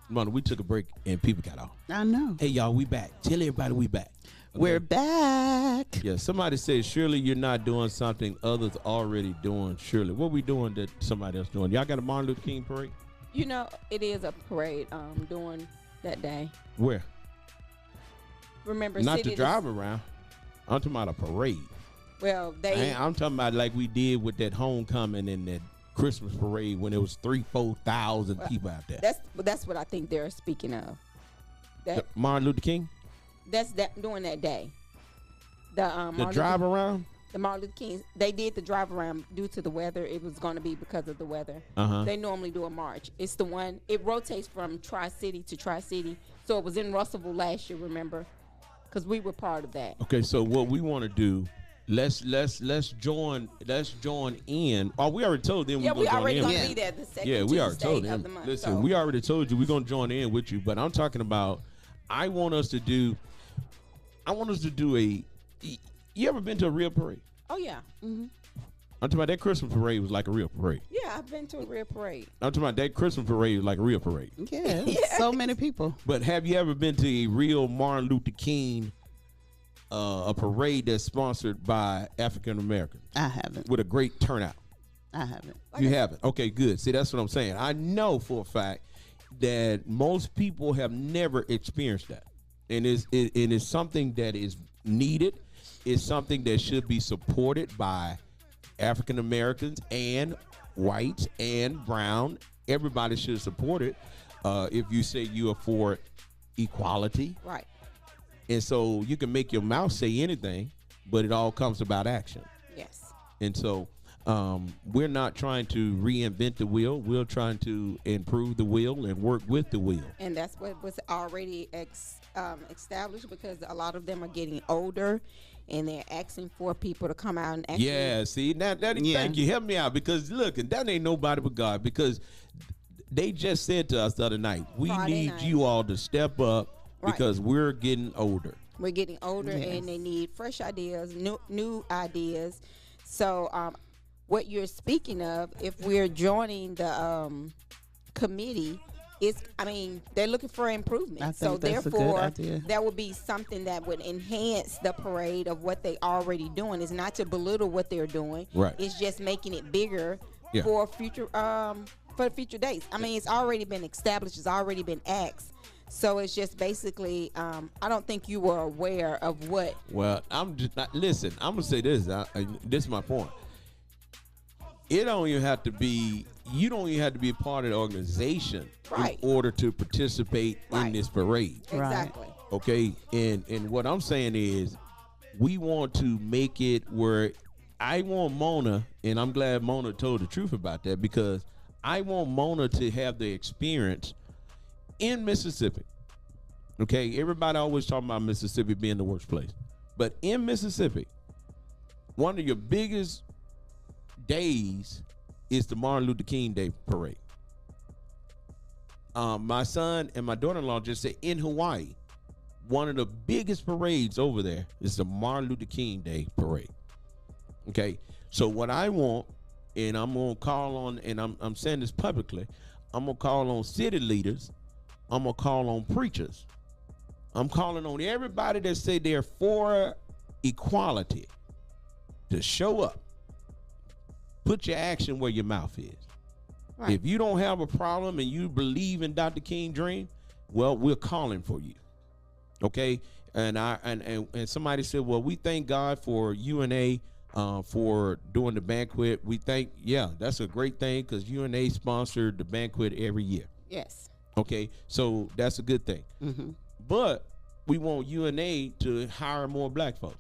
Mona, we took a break and people got off. I know. Hey, y'all, we back. Tell everybody we back. Okay? We're back. Yeah, somebody said, surely you're not doing something others already doing. Surely. What we doing that somebody else doing? Y'all got a Martin Luther King parade? You know, it is a parade doing that day. Where? Remember, Not city to drive around. I'm talking about a parade. Well, they I'm talking about like we did with that homecoming and that Christmas parade when there was 3,000-4,000 people out there. that's what I think they're speaking of. That Martin Luther King? that's that during that day. The The drive around? The Martin Luther King, they did the drive around due to the weather. It was going to be because of the weather. Uh-huh. They normally do a march. It's the one, it rotates from Tri-City to Tri-City. So it was in Russellville last year, remember? Because we were part of that. Okay, so what we want to do, let's join in. Oh, we already told them Yeah, we're we gonna already join going in. to be there the second Yeah, we already Tuesday told of them. the month. Listen, so. we already told you we're gonna join in with you, but I'm talking about. I want us to do a. You ever been to a real parade? Oh, yeah. Mm-hmm. I'm talking about that Christmas parade was like a real parade. Yeah, I've been to a real parade. I'm talking about that Christmas parade was like a real parade. Yeah, so many people. But have you ever been to a real Martin Luther King, a parade that's sponsored by African Americans I haven't. with a great turnout? I haven't. You haven't? Okay, good. See, that's what I'm saying. I know for a fact that most people have never experienced that. And it is something that is needed. It's something that should be supported by African Americans and whites and brown. Everybody should support it. If you say you are for equality. Right. And so you can make your mouth say anything, but it all comes about action. Yes. And so We're not trying to reinvent the wheel. We're trying to improve the wheel and work with the wheel. And that's what was already established, because a lot of them are getting older and they're asking for people to come out and actually. Yeah, see, now that thank you. Help me out, because look, and that ain't nobody but God, because they just said to us the other night, we Friday need night. you all to step up Right. because we're getting older. We're getting older, and they need fresh ideas, new ideas. So, what you're speaking of, if we're joining the committee, they're looking for improvement. I think So that's a good therefore, idea. that would be something that would enhance the parade of what they already doing. It's not to belittle what they're doing. Right. It's just making it bigger Yeah. for future days. It's already been established. It's already been asked. So it's just basically, I don't think you were aware of what. Well, I'm just not, listen, I'm gonna say this. This is my point. It don't even have to be. You don't even have to be a part of the organization Right. in order to participate in Right. this parade. Right. Exactly. Okay, and what I'm saying is, we want to make it where I want Mona, and I'm glad Mona told the truth about that, because I want Mona to have the experience in Mississippi. Okay, everybody always talking about Mississippi being the worst place, but in Mississippi, one of your biggest days is the Martin Luther King Day parade. My son and my daughter-in-law just said in Hawaii, one of the biggest parades over there is the Martin Luther King Day parade. Okay, so what I want, and I'm gonna call on, and I'm saying this publicly, I'm gonna call on city leaders, I'm gonna call on preachers, I'm calling on everybody that say they're for equality to show up. Put your action where your mouth is. Right. If you don't have a problem and you believe in Dr. King dream, well, we're calling for you. Okay? And somebody said, well, we thank God for UNA for doing the banquet. We think, yeah, that's a great thing, because UNA sponsored the banquet every year. Yes. Okay, so that's a good thing. Mm-hmm. But we want UNA to hire more black folks,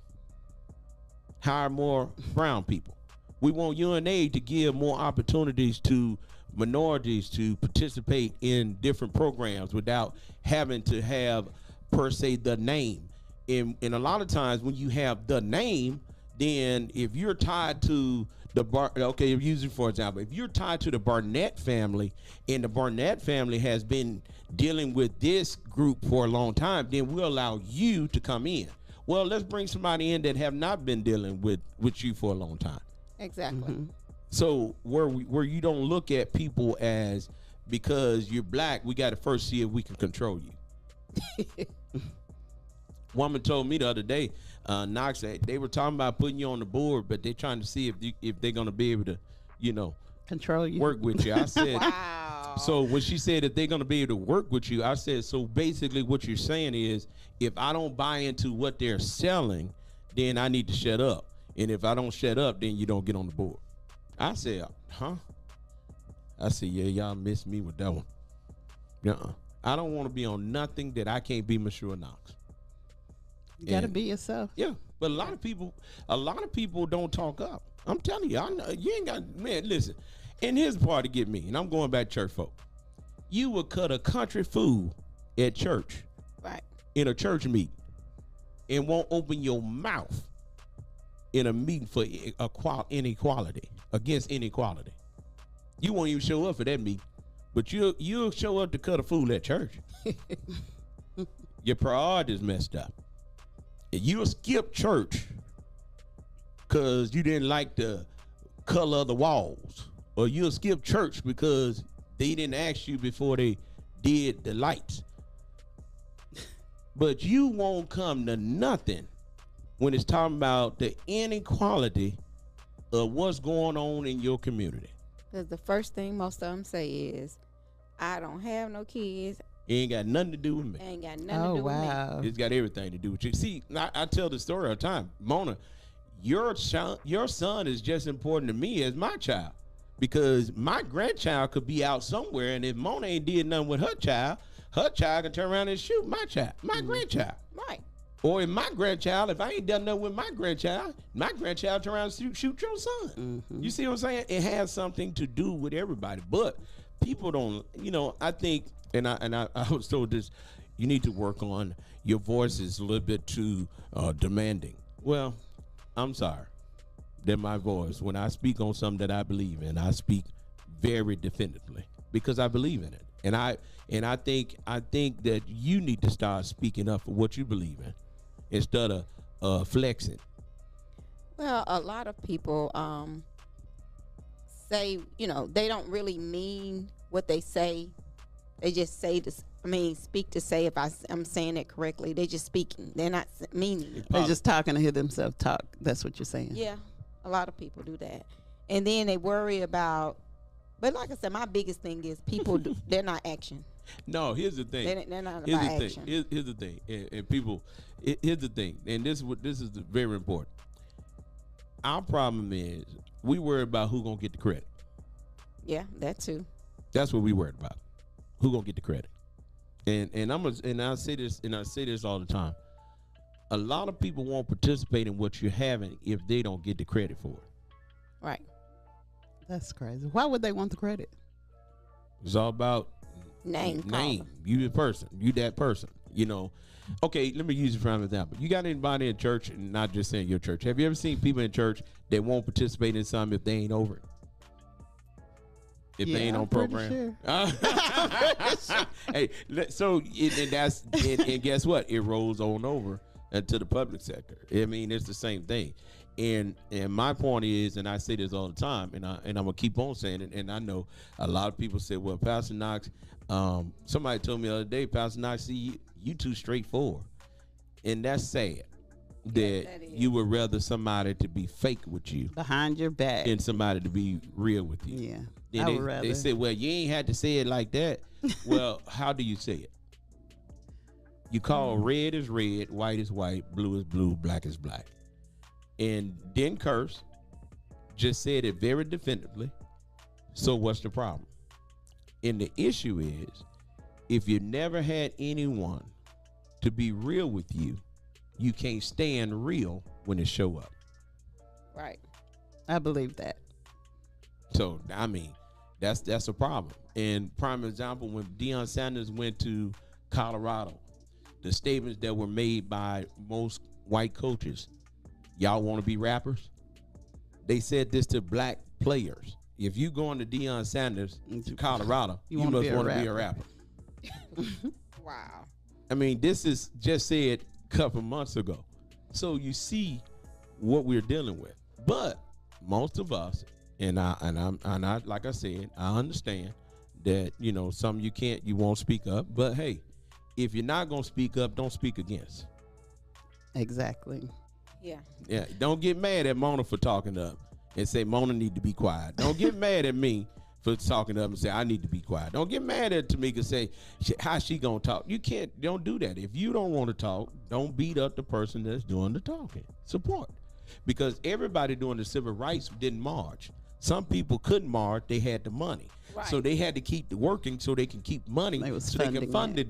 hire more brown people. We want UNA to give more opportunities to minorities to participate in different programs without having to have, per se, the name. And a lot of times when you have the name, then if you're tied to using for example, if you're tied to the Barnett family, and the Barnett family has been dealing with this group for a long time, then we'll allow you to come in. Well, let's bring somebody in that have not been dealing with you for a long time. Exactly. Mm-hmm. So where you don't look at people as, because you're black, we got to first see if we can control you. Woman told me the other day, Knox, they were talking about putting you on the board, but they're trying to see if they're going to be able to, Control you. work with you. I said, Wow. so when she said if they're going to be able to work with you, I said, so basically what you're saying is, if I don't buy into what they're selling, then I need to shut up. And if I don't shut up, then you don't get on the board. I said, huh? I said, yeah, y'all missed me with that one. I don't want to be on nothing that I can't be Monsieur Knox. You gotta And- be yourself. Yeah, but a lot of people don't talk up. I'm telling you, I know you ain't got, man, listen. And here's the part to get me, and I'm going back to church folk. You will cut a country fool at church, Right. in a church meeting, and won't open your mouth in a meeting for inequality, against inequality. You won't even show up for that meeting, but you'll show up to cut a fool at church. Your priorities messed up. And you'll skip church because you didn't like the color of the walls, or you'll skip church because they didn't ask you before they did the lights. But you won't come to nothing when it's talking about the inequality of what's going on in your community. Because the first thing most of them say is, I don't have no kids. It ain't got nothing to do with me. Ain't got nothing Oh to do wow. It's got everything to do with you. See, I tell the story all the time. Mona, your son is just important to me as my child, because my grandchild could be out somewhere, and if Mona ain't did nothing with her child can turn around and shoot my child, my grandchild. with me. Right. Or if my grandchild, if I ain't done nothing with my grandchild turn around and shoot your son. You see what I'm saying? It has something to do with everybody. But people don't, I think, and I was told this, you need to work on your voice is a little bit too demanding. Well, I'm sorry that my voice, when I speak on something that I believe in, I speak very definitively because I believe in it. And I think that you need to start speaking up for what you believe in instead of flexing. Well, a lot of people say, they don't really mean what they say. They just say this. Speak to say if I'm saying it correctly. They just speaking. They're not meaning it. They're just talking to hear themselves talk. That's what you're saying. Yeah, a lot of people do that, and then they worry about. But like I said, my biggest thing is people. They're not action. No, here's the thing. They're not about action. Here's the thing, and people. Here's the thing, and this is very important. Our problem is we worry about who gonna get the credit. Yeah, that too. That's what we worried about. Who gonna get the credit? And I say this all the time. A lot of people won't participate in what you're having if they don't get the credit for it. Right. That's crazy. Why would they want the credit? It's all about name. You the person. You that person. Okay, let me use it for an example. You got anybody in church, and not just saying your church. Have you ever seen people in church that won't participate in something if they ain't over it? If they ain't on program. Sure. Hey, and guess what? It rolls on over to the public sector. It's the same thing. And my point is, and I say this all the time, and I'm gonna keep on saying it. And I know a lot of people say, "Well, Pastor Knox," somebody told me the other day, "Pastor Knox, see, you too straightforward," and that's sad. That you would rather somebody to be fake with you behind your back than somebody to be real with you. Yeah. Then they say, well, you ain't had to say it like that. Well, how do you say it? You call red is red, white is white, blue is blue, black is black. And didn't curse, just said it very definitively. So what's the problem? And the issue is, if you never had anyone to be real with you, you can't stand real when it show up. Right. I believe that. So, that's a problem. And prime example, when Deion Sanders went to Colorado, the statements that were made by most white coaches, y'all want to be rappers? They said this to black players. If you going to Deion Sanders to Colorado, you must want to be a rapper. Wow. This is just said a couple months ago. So you see what we're dealing with. But most of us, and I like I said, I understand that, some you won't speak up. But hey, if you're not gonna speak up, don't speak against. Exactly. Yeah. Yeah. Don't get mad at Mona for talking up and say Mona need to be quiet. Don't get mad at me for talking up and say I need to be quiet. Don't get mad at Tamika and say how she gonna talk. Don't do that. If you don't want to talk, don't beat up the person that's doing the talking. Support. Because everybody doing the civil rights didn't march. Some people couldn't march, they had the money. Right. So they had to keep working so they can keep money so they can fund it.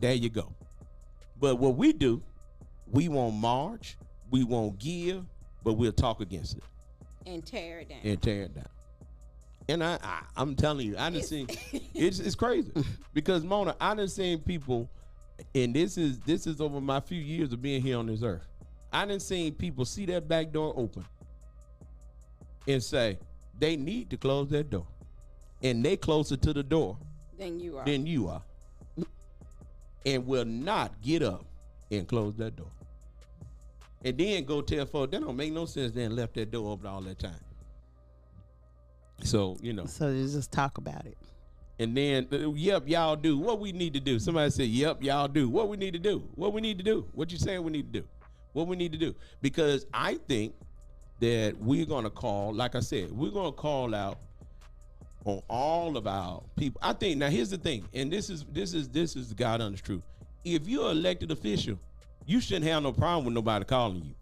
There you go. But what we do, we won't march, we won't give, but we'll talk against it. And tear it down. And I'm telling you, I done seen it's crazy. Because Mona, I done seen people, and this is over my few years of being here on this earth. I done seen people see that back door open and say they need to close that door. And they closer to the door than you are. And will not get up and close that door. And then go tell folks, that don't make no sense, then left that door open all that time. So, So you just talk about it. And then, yep, y'all do what we need to do. Somebody said, yep, y'all do what we need to do. What we need to do. What you saying we need to do. What we need to do. Because I think that we're going to call, like I said, we're going to call out on all of our people. I think, now here's the thing, and this is the God honest truth. If you're an elected official, you shouldn't have no problem with nobody calling you.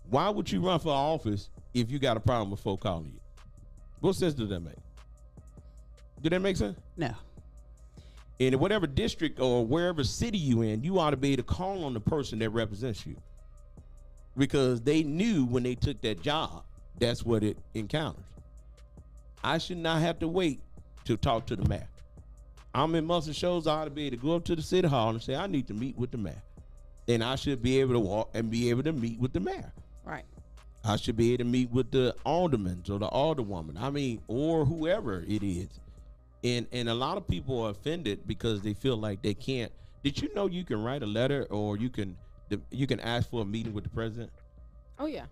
Why would you run for office if you got a problem with folk calling you? What sense does that make? Did that make sense? No. And in whatever district or wherever city you in, you ought to be able to call on the person that represents you. Because they knew when they took that job, that's what it encounters. I should not have to wait to talk to the mayor. I'm in Muscle Shoals, I ought to be able to go up to the city hall and say, I need to meet with the mayor. And I should be able to walk and be able to meet with the mayor. Right. I should be able to meet with the alderman or the alderwoman. I mean, or whoever it is. And a lot of people are offended because they feel like they can't. Did you know you can write a letter or you can ask for a meeting with the president? Oh yeah.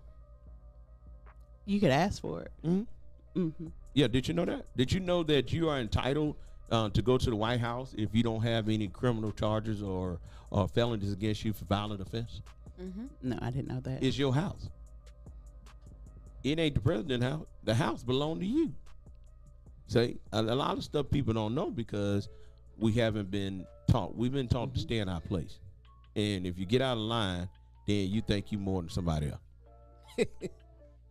You could ask for it. Mm-hmm. Mm-hmm. Yeah, did you know that? Did you know that you are entitled to go to the White House if you don't have any criminal charges or felonies against you for violent offense? Mm-hmm. No, I didn't know that. It's your house. It ain't the president's house. The house belongs to you. See, a lot of stuff people don't know because we haven't been taught. We've been taught to stay in our place. And if you get out of line, then you think you more than somebody else.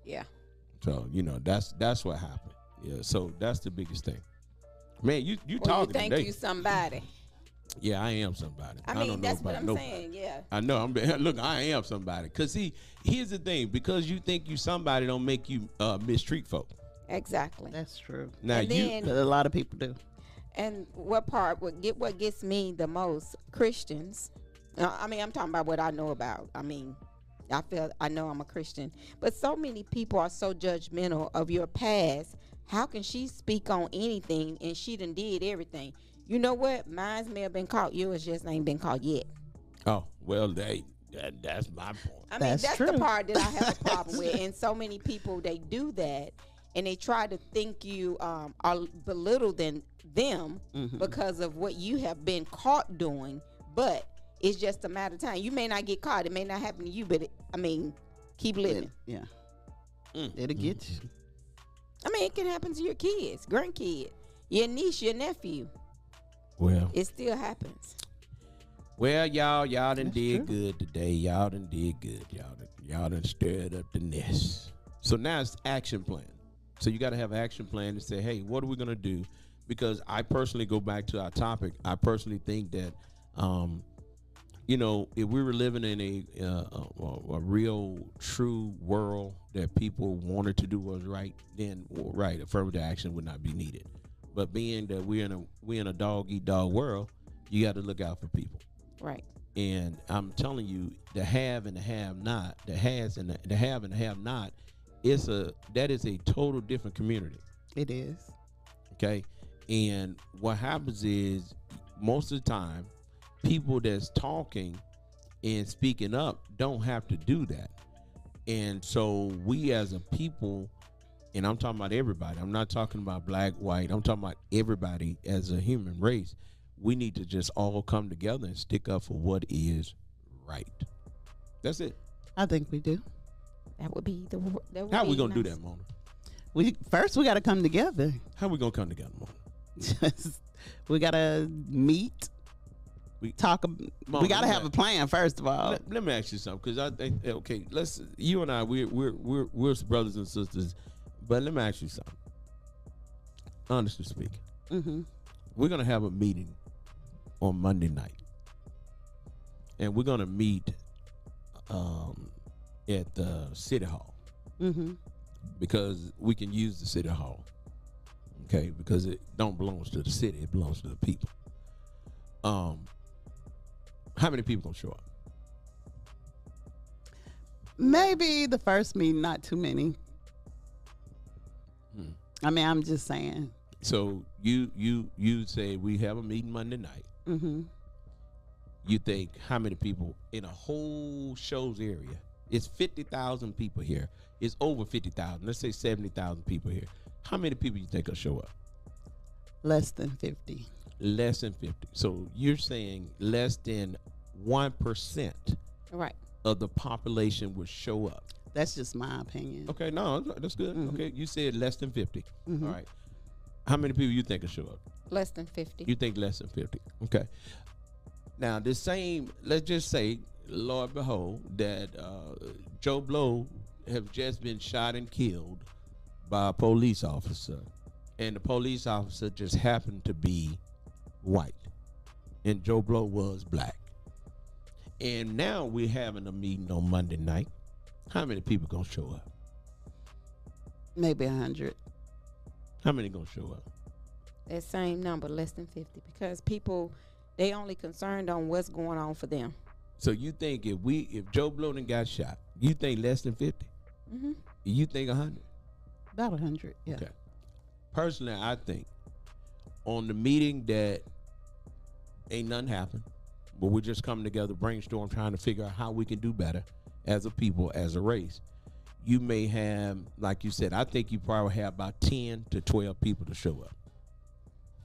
Yeah. So, that's what happened. Yeah, so that's the biggest thing. Man, you Well, talking you think today. you somebody. Yeah, I am somebody. I don't mean, know that's what about I'm nobody. saying. Yeah. I know. Look, I am somebody. Cause see, here's the thing: because you think you somebody, don't make you mistreat folk. Exactly. That's true. Now And you, then- But a lot of people do. And what gets me the most, Christians. I mean, I'm talking about what I know about. I mean, I know I'm a Christian, but so many people are so judgmental of your past. How can she speak on anything and she done did everything? You know what? Mine may have been caught. Yours just ain't been caught yet. oh well, that's my point. I mean, That's that's true. the part that I have a problem with. And so many people, they do that and they try to think you are belittle than them because of what you have been caught doing. But it's just a matter of time. You may not get caught. It may not happen to you, but keep living. Yeah. Mm. It'll get you. I mean, it can happen to your kids, grandkids, your niece, your nephew. Well, It still happens. y'all done That's did true. good today. Y'all done did good. Y'all done stirred up the nest. So now it's action plan. So you got to have an action plan to say, hey, what are we gonna do? Because I personally go back to our topic. I personally think that, if we were living in a real, true world that people wanted to do was right, then affirmative action would not be needed. But being that we're in a dog eat dog world, you got to look out for people. Right. And I'm telling you, the have and the have not, the has and the have and the have not, that is a total different community. It is. Okay. And what happens is most of the time, people that's talking and speaking up don't have to do that. And so we as a people, and I'm talking about everybody, I'm not talking about black, white, I'm talking about everybody as a human race, we need to just all come together and stick up for what is right. That's it. I think we do. That would be How we gonna do nice. that, Mona? We got to come together. How we gonna come together, Mona? We got to meet. Talk. Mona, We got to let have me- a plan first of all. Let me ask you something, because I think you and I we're brothers and sisters, but let me ask you something. Honestly speaking, Mm-hmm. we're gonna have a meeting on Monday night, and we're gonna meet at the city hall Mm-hmm. because we can use the city hall. Okay, because it don't belong to the city; it belongs to the people. How many people gonna show up? Maybe the first meeting, not too many. Hmm. I mean, I'm just saying. So you say we have a meeting Monday night. Mm-hmm. You think how many people in a whole show's area? It's 50,000 people here. It's over 50,000. Let's say 70,000 people here. How many people you think will show up? Less than 50. Less than 50. So you're saying less than 1% Right. of the population would show up. That's just my opinion. Okay, no, that's good. Mhm. Okay, you said less than 50. Mhm. All right. How many people you think will show up? Less than 50. You think less than 50. Okay. Now, the same, let's just say, Lord behold, that Joe Blow have just been shot and killed by a police officer. And the police officer just happened to be white. and Joe Blow was black. And now we're having a meeting on Monday night. How many people gonna show up? Maybe 100. How many gonna show up? That same number, less than 50, because people, they only concerned on what's going on for them. So you think if Joe Blow done got shot, you think less than 50? Mm-hmm. You think 100? About 100, yeah. Okay. Personally, I think on the meeting that ain't nothing happened, but we're just coming together, brainstorm, trying to figure out how we can do better as a people, as a race. You may have, like you said, I think you probably have about 10 to 12 people to show up.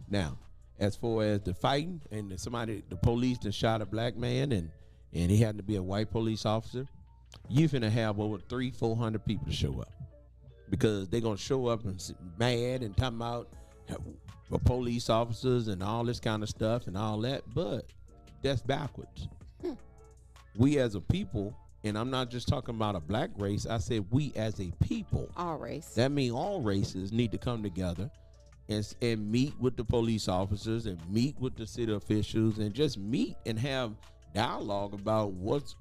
Now, as far as the fighting and the police that shot a black man and he happened to be a white police officer, you finna have over 300-400 people to show up, because they're gonna show up and mad and talking about police officers and all this kind of stuff and all that, but that's backwards. We as a people, and I'm not just talking about a black race, I said we as a people. All race. That means all races need to come together and meet with the police officers and meet with the city officials and just meet and have dialogue about what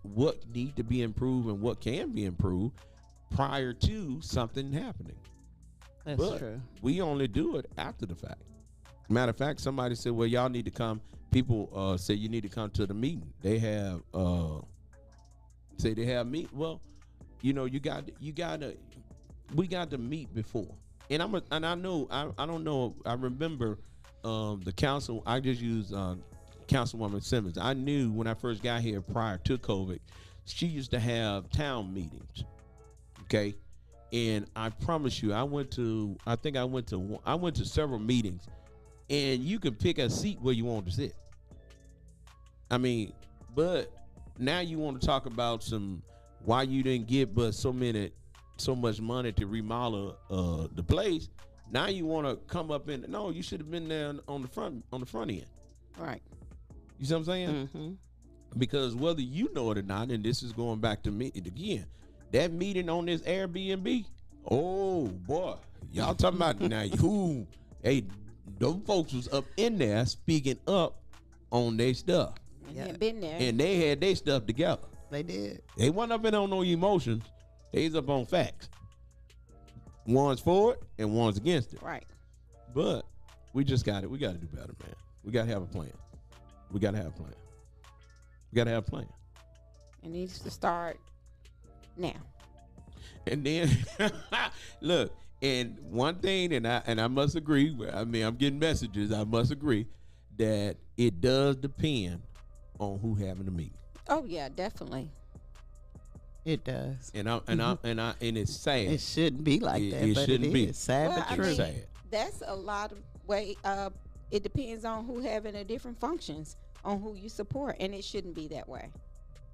need to be improved and what can be improved prior to something happening. That's But true. we only do it after the fact. Matter of fact, somebody said, well, y'all need to come. People say you need to come to the meeting. They have say they have meet. Well, you got to we got to meet before. And I know I don't know. I remember the council. I just used Councilwoman Simmons. I knew when I first got here prior to COVID, she used to have town meetings. Okay, and I promise you, I went to several meetings, and you can pick a seat where you want to sit. I mean, but now you want to talk about why you didn't get but so much money to remodel the place. Now you want to come up in. No, you should have been there on the front end. Right. You see what I'm saying? Mm-hmm. Because whether you know it or not, and this is going back to me again, that meeting on this Airbnb. Oh boy, y'all talking about now? Who? Hey, those folks was up in there speaking up on their stuff, And Yeah. had been there. and they had their stuff together. They did. They wasn't up in on no emotions. They's up on facts. One's for it and one's against it. Right. But we just got it. We got to do better, man. We got to have a plan. We got to have a plan. We got to have a plan. It needs to start now. And then look, and one thing, and I must agree. I mean, I'm getting messages. I must agree that it does depend on who having the meeting. Oh yeah, definitely. It does. And it's sad. It shouldn't be like that, It but shouldn't it be. is. Sad Well, but I true. mean, Sad. That's a lot of way. It depends on who having the different functions, on who you support, and it shouldn't be that way.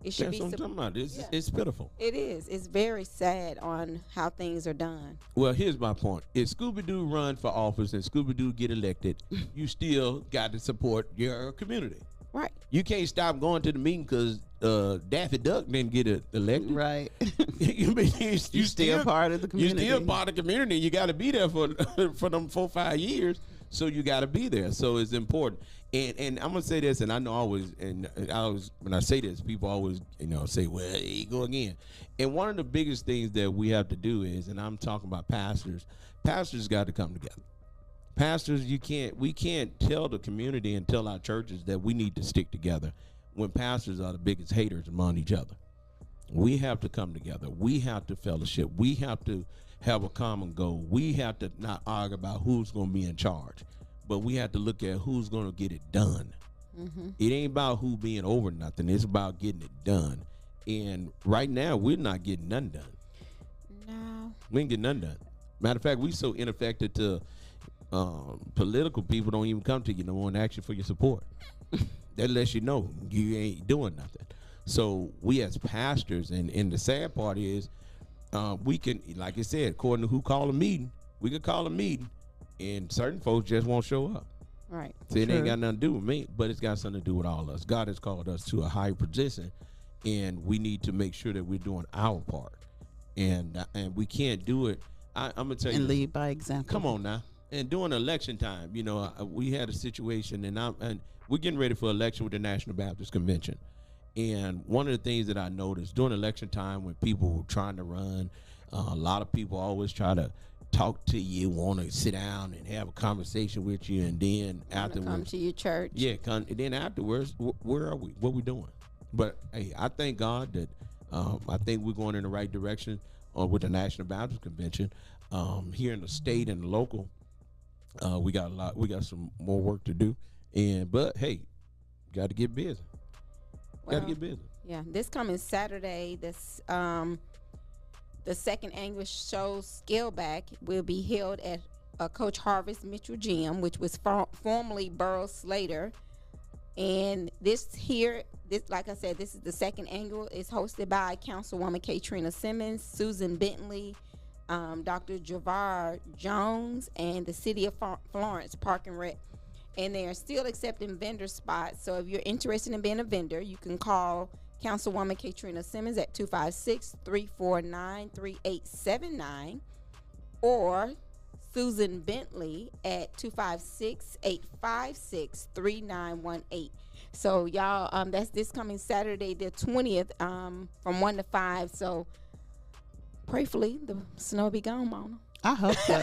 It should That's be. what I'm talking about. Yeah. It's pitiful. It is. It's very sad on how things are done. Well, here's my point. If Scooby-Doo run for office and Scooby-Doo get elected, you still got to support your community. Right. You can't stop going to the meeting because Daffy Duck didn't get elected. Right. you still part of the community. You're still part of the community. You got to be there for them 4-5 year. So you got to be there. So it's important. And I'm gonna say this, and I know I always when I say this, people always say, well, here you go again. And one of the biggest things that we have to do is, and I'm talking about pastors got to come together. Pastors, we can't tell the community and tell our churches that we need to stick together when pastors are the biggest haters among each other. We have to come together. We have to fellowship. We have to have a common goal. We have to not argue about who's going to be in charge, but we have to look at who's going to get it done. Mm-hmm. It ain't about who being over nothing. It's about getting it done. And right now, we're not getting none done. No. We ain't getting none done. Matter of fact, we so ineffective to political people don't even come to you no more and ask you for your support. That lets you know you ain't doing nothing. So we as pastors, and the sad part is, we can, like I said, according to who called a meeting, we could call a meeting, and certain folks just won't show up. Right. So it ain't True. got nothing to do with me, but it's got something to do with all of us. God has called us to a higher position, and we need to make sure that we're doing our part. And we can't do it. I'm gonna tell you. And lead by example. Come on now. And during election time, you know, we had a situation, and we're getting ready for election with the National Baptist Convention. And one of the things that I noticed during election time, when people were trying to run, a lot of people always try to talk to you, want to sit down and have a conversation with you, and then afterwards, come to your church. yeah, and then afterwards, where are we? What we doing? But hey, I thank God that I think we're going in the right direction with the National Baptist Convention here in the state and the local. We got some more work to do, but hey, got to get busy. Got to get busy. Yeah, this coming Saturday, this the second annual show Scale Back will be held at Coach Harvest Mitchell Gym, which was formerly Burroughs Slater. And this, like I said, this is the second annual. It's hosted by Councilwoman Katrina Simmons, Susan Bentley, Dr. Javar Jones, and the City of Florence Park and Rec. And they are still accepting vendor spots. So if you're interested in being a vendor, you can call Councilwoman Katrina Simmons at 256-349-3879 or Susan Bentley at 256-856-3918. So y'all, that's this coming Saturday the 20th from 1 to 5. So prayerfully the snow be gone, Mona. I hope so.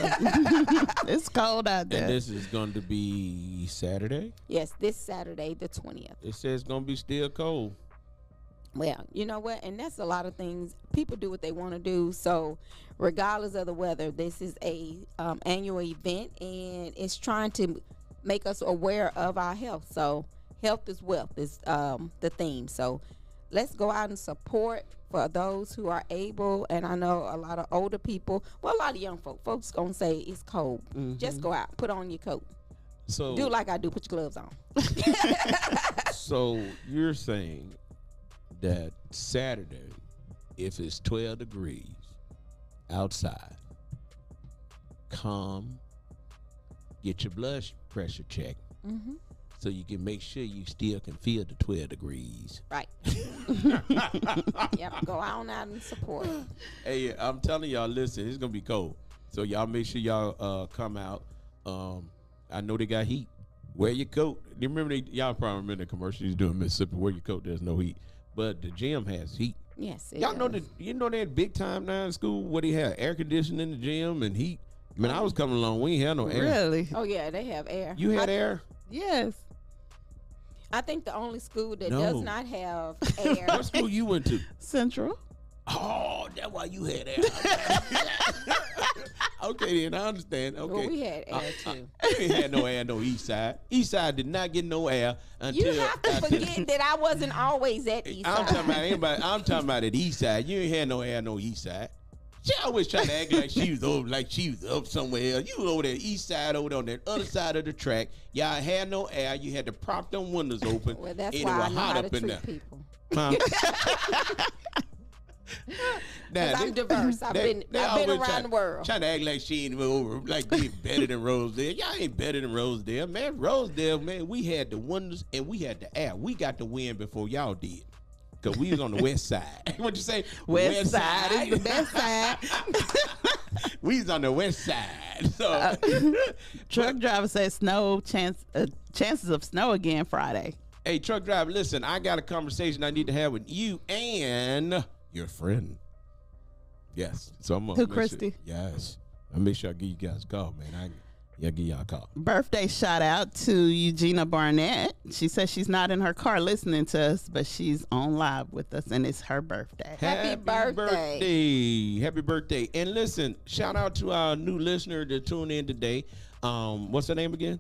It's cold out there. And this is going to be Saturday? Yes, this Saturday the 20th. It says it's going to be still cold. Well, you know what? And that's a lot of things. People do what they want to do. So regardless of the weather, this is a annual event, and it's trying to make us aware of our health. So health is wealth is the theme. So let's go out and support for those who are able. And I know a lot of older people, well, a lot of young folks gonna say it's cold. Just go out, put on your coat. So Do like I do, put your gloves on. So you're saying that Saturday, if it's 12 degrees outside, come get your blood pressure checked so you can make sure you still can feel the 12 degrees. Right. Yep, go on out and support. Hey, I'm telling y'all, listen, it's going to be cold. So y'all make sure y'all come out. I know they got heat. Wear your coat. You remember y'all probably remember the commercial he's doing in Mississippi, wear your coat, there's no heat. But the gym has heat. Yes. Y'all know that they had big time now in school where they had air conditioning in the gym and heat. I mean, I was coming along, we ain't had no air. Really? Oh yeah, they have air. You had air? Yes. I think the only school that No. does not have air. What school you went to? Central. Oh, that's why you had air. Okay, then I understand. Okay. Well, we had air too. You ain't had no air, no East Side. East Side did not get no air until. You have to forget that I wasn't always at East I'm Side. talking about anybody. I'm talking about at East Side. You ain't had no air, no East Side. She always trying to act like she was over, like she was up somewhere else. You was over there, East Side, over there on that other side of the track. Y'all had no air. You had to prop them windows open. Well, that's and why it was I know hot how up to in treat there. people. Huh? Now, 'Cause I'm diverse. I've been always around the world. Trying to act like she ain't over, like they better than Rosedale. Y'all ain't better than Rosedale, man. Rosedale, man, we had the windows and we had the air. We got the wind before y'all did. Cause we was on the west side. What you say? West side is the best side. We was on the west side. So Truck driver said chances of snow again Friday. hey, truck driver, listen, I got a conversation I need to have with you and your friend. Yes. So I'm gonna Who, make Christy? Sure, yes. I'll make sure I give you guys a call, man. I'll give y'all a call. Birthday shout out to Eugenia Barnett. She says she's not in her car listening to us, but she's on live with us, and it's her birthday. Happy birthday. Happy birthday. And listen, shout out to our new listener that tuned in today. What's her name again?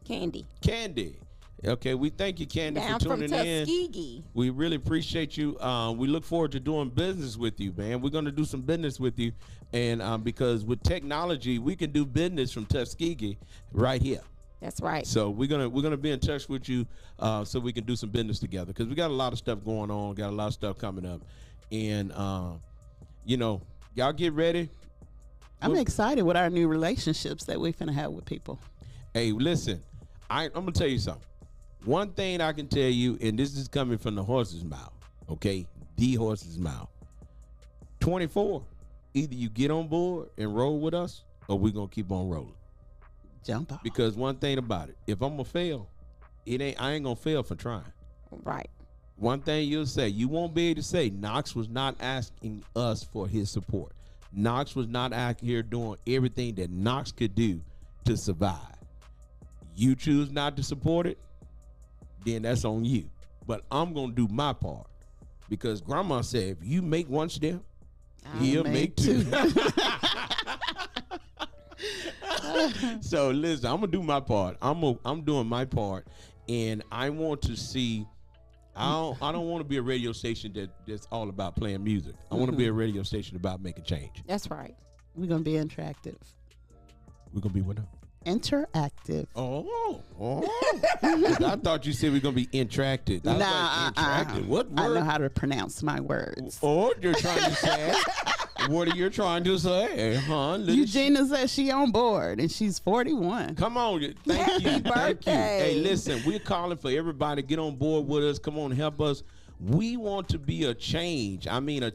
Candy. Candy. Okay, we thank you, Candy, Down for from tuning in. Tuskegee. We really appreciate you. We look forward to doing business with you, man. We're going to do some business with you. And because with technology, we can do business from Tuskegee right here. That's right. So we're gonna be in touch with you so we can do some business together because we got a lot of stuff going on, got a lot of stuff coming up, and y'all get ready. I'm excited with our new relationships that we finna have with people. Hey, listen, I'm gonna tell you something. One thing I can tell you, and this is coming from the horse's mouth, okay, the horse's mouth. 24. Either you get on board and roll with us, or we're gonna keep on rolling. Jump off. Because one thing about it, if I'm gonna fail, I ain't gonna fail for trying. Right. One thing you'll say, you won't be able to say Knox was not asking us for his support. Knox was not out here doing everything that Knox could do to survive. You choose not to support it, then that's on you. But I'm gonna do my part. Because grandma said, if you make one step, he'll make two. So listen, I'm gonna do my part. I'm doing my part, and I want to see. I don't want to be a radio station that's all about playing music. I want to be a radio station about making change. That's right. We're gonna be interactive. We're gonna be what now? Interactive. Oh. I thought you said we're gonna be interactive. I was like, interactive. What word? I know how to pronounce my words. Oh, you're trying to say? What are you trying to say, huh? Eugenia says she on board and she's 41. Come on, thank you, thank you. birthday. Hey, listen, we're calling for everybody to get on board with us. Come on, help us. We want to be a change. I mean, a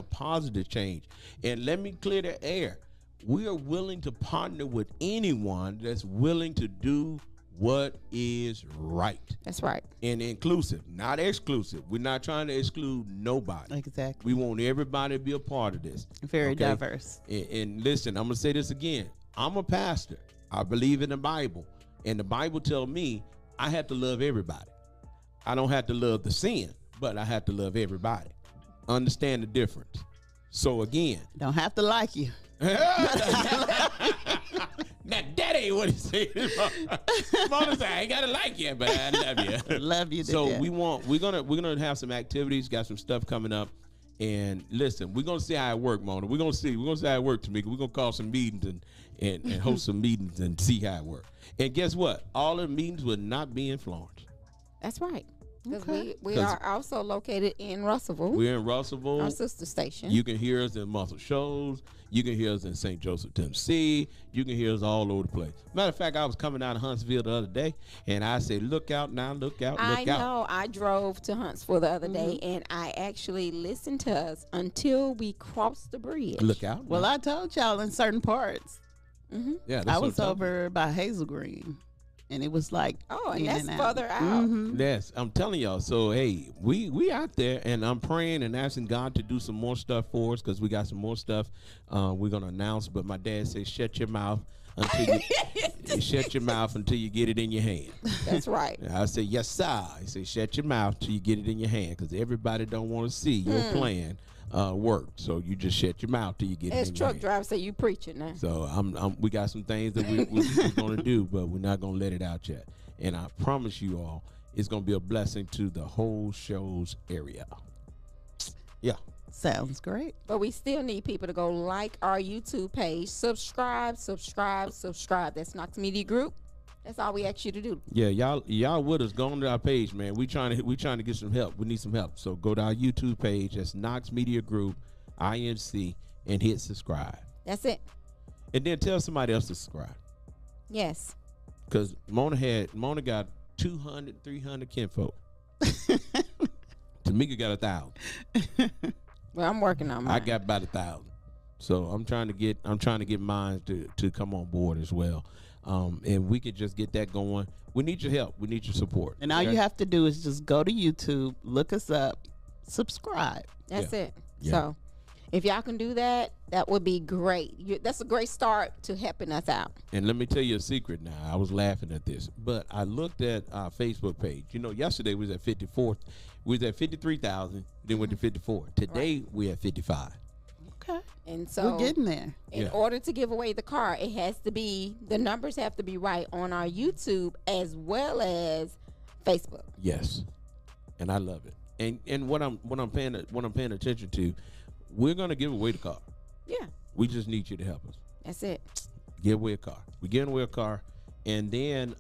positive change. And let me clear the air. We are willing to partner with anyone that's willing to do what is right. That's right. And inclusive, not exclusive. We're not trying to exclude nobody. Exactly. We want everybody to be a part of this. Very diverse. And listen, I'm going to say this again. I'm a pastor. I believe in the Bible. And the Bible tells me I have to love everybody. I don't have to love the sin, but I have to love everybody. Understand the difference. So again. Don't have to like you. Now that ain't what he said. Mona said, I ain't gotta like you, but I love you. Love you. So we're gonna have some activities, got some stuff coming up. And listen, we're gonna see how it work, Mona. We're gonna see how it work, Tamika. We're gonna call some meetings and host some meetings and see how it work. And guess what? All the meetings will not be in Florence. That's right. Because Okay. we are also located in Russellville, We're in Russellville. our sister station. You can hear us in Muscle Shoals. You can hear us in St. Joseph, Tennessee. You can hear us all over the place. Matter of fact, I was coming out of Huntsville the other day, and I said, look out now, look out, I look out. know. I drove to Huntsville the other day, and I actually listened to us until we crossed the bridge. Look out. Well, I told y'all in certain parts. yeah, that's I what was I'm talking over by Hazel Green, and it was like, Oh, and in that's out. further out. Mhm. Yes, I'm telling y'all. So hey, we out there, and I'm praying and asking God to do some more stuff for us because we got some more stuff we're gonna announce. But my dad says, shut your mouth until you shut your mouth until you get it in your hand. That's right. I said, yes, sir. He said, shut your mouth till you get it in your hand because everybody don't want to see your plan work. So you just shut your mouth till you get As it in your truck hand. driver say, you preaching now. So we got some things that we're going to do, but we're not going to let it out yet. And I promise you all, it's going to be a blessing to the whole show's area. Yeah. Sounds great. But we still need people to go like our YouTube page, subscribe. That's Knox Media Group. That's all we ask you to do. Yeah, y'all with us. Go on to our page, man. We trying to get some help. We need some help. So go to our YouTube page. That's Knox Media Group, INC, and hit subscribe. That's it. And then tell somebody else to subscribe. Yes. Because Mona got 200, 300 kinfolk. Tamika got 1,000. Well, I'm working on mine. I got about 1,000. So I'm trying to get mine to come on board as well. And we could just get that going. We need your help. We need your support. And all okay? you have to do is just go to YouTube, look us up, subscribe. That's Yeah. it. Yeah. So if y'all can do that, that would be great. That's a great start to helping us out. And let me tell you a secret now. I was laughing at this, but I looked at our Facebook page. You know, yesterday we was at 54. We was at 53,000, then went to 54. Today we at 55. Okay. And so We're getting there. in Yeah. order to give away the car, the numbers have to be right on our YouTube as well as Facebook. Yes, and I love it. And what I'm paying attention to, we're gonna give away the car. Yeah, We just need you to help us. that's it. Give away a car. We're giving away a car, and then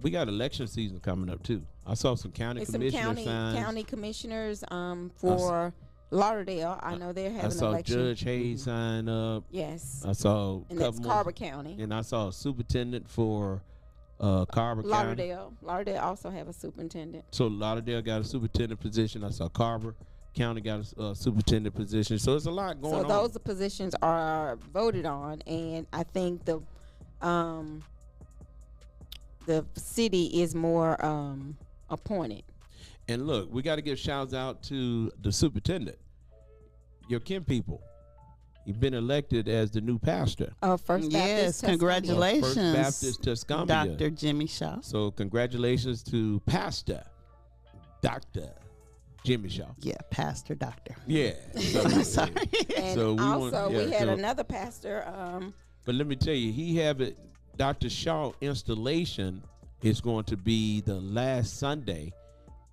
we got election season coming up too. I saw some county There's some commissioner signs. county commissioners for Lauderdale. I know they're I having an saw election. Judge Hayes sign up. Yes, I saw a and that's couple more, Carver County. and I saw a superintendent for Carver County. Lauderdale also have a superintendent. So Lauderdale got a superintendent position. I saw Carver County got a superintendent position. So it's a lot going So on. those positions are voted on, and I think the the city is more appointed. And look, we got to give shouts out to the superintendent, your kin people. You've been elected as the new pastor. First Baptist. Yes, Tuscaloosa. congratulations, First Baptist Tuscumbia. Dr. Jimmy Shaw. So congratulations to Pastor Dr. Jimmy Shaw. Yeah, Pastor Doctor. Yeah. I'm sorry. And So we also want- yeah, we had so- another pastor. But let me tell you, he have it. Dr. Shaw installation is going to be the last Sunday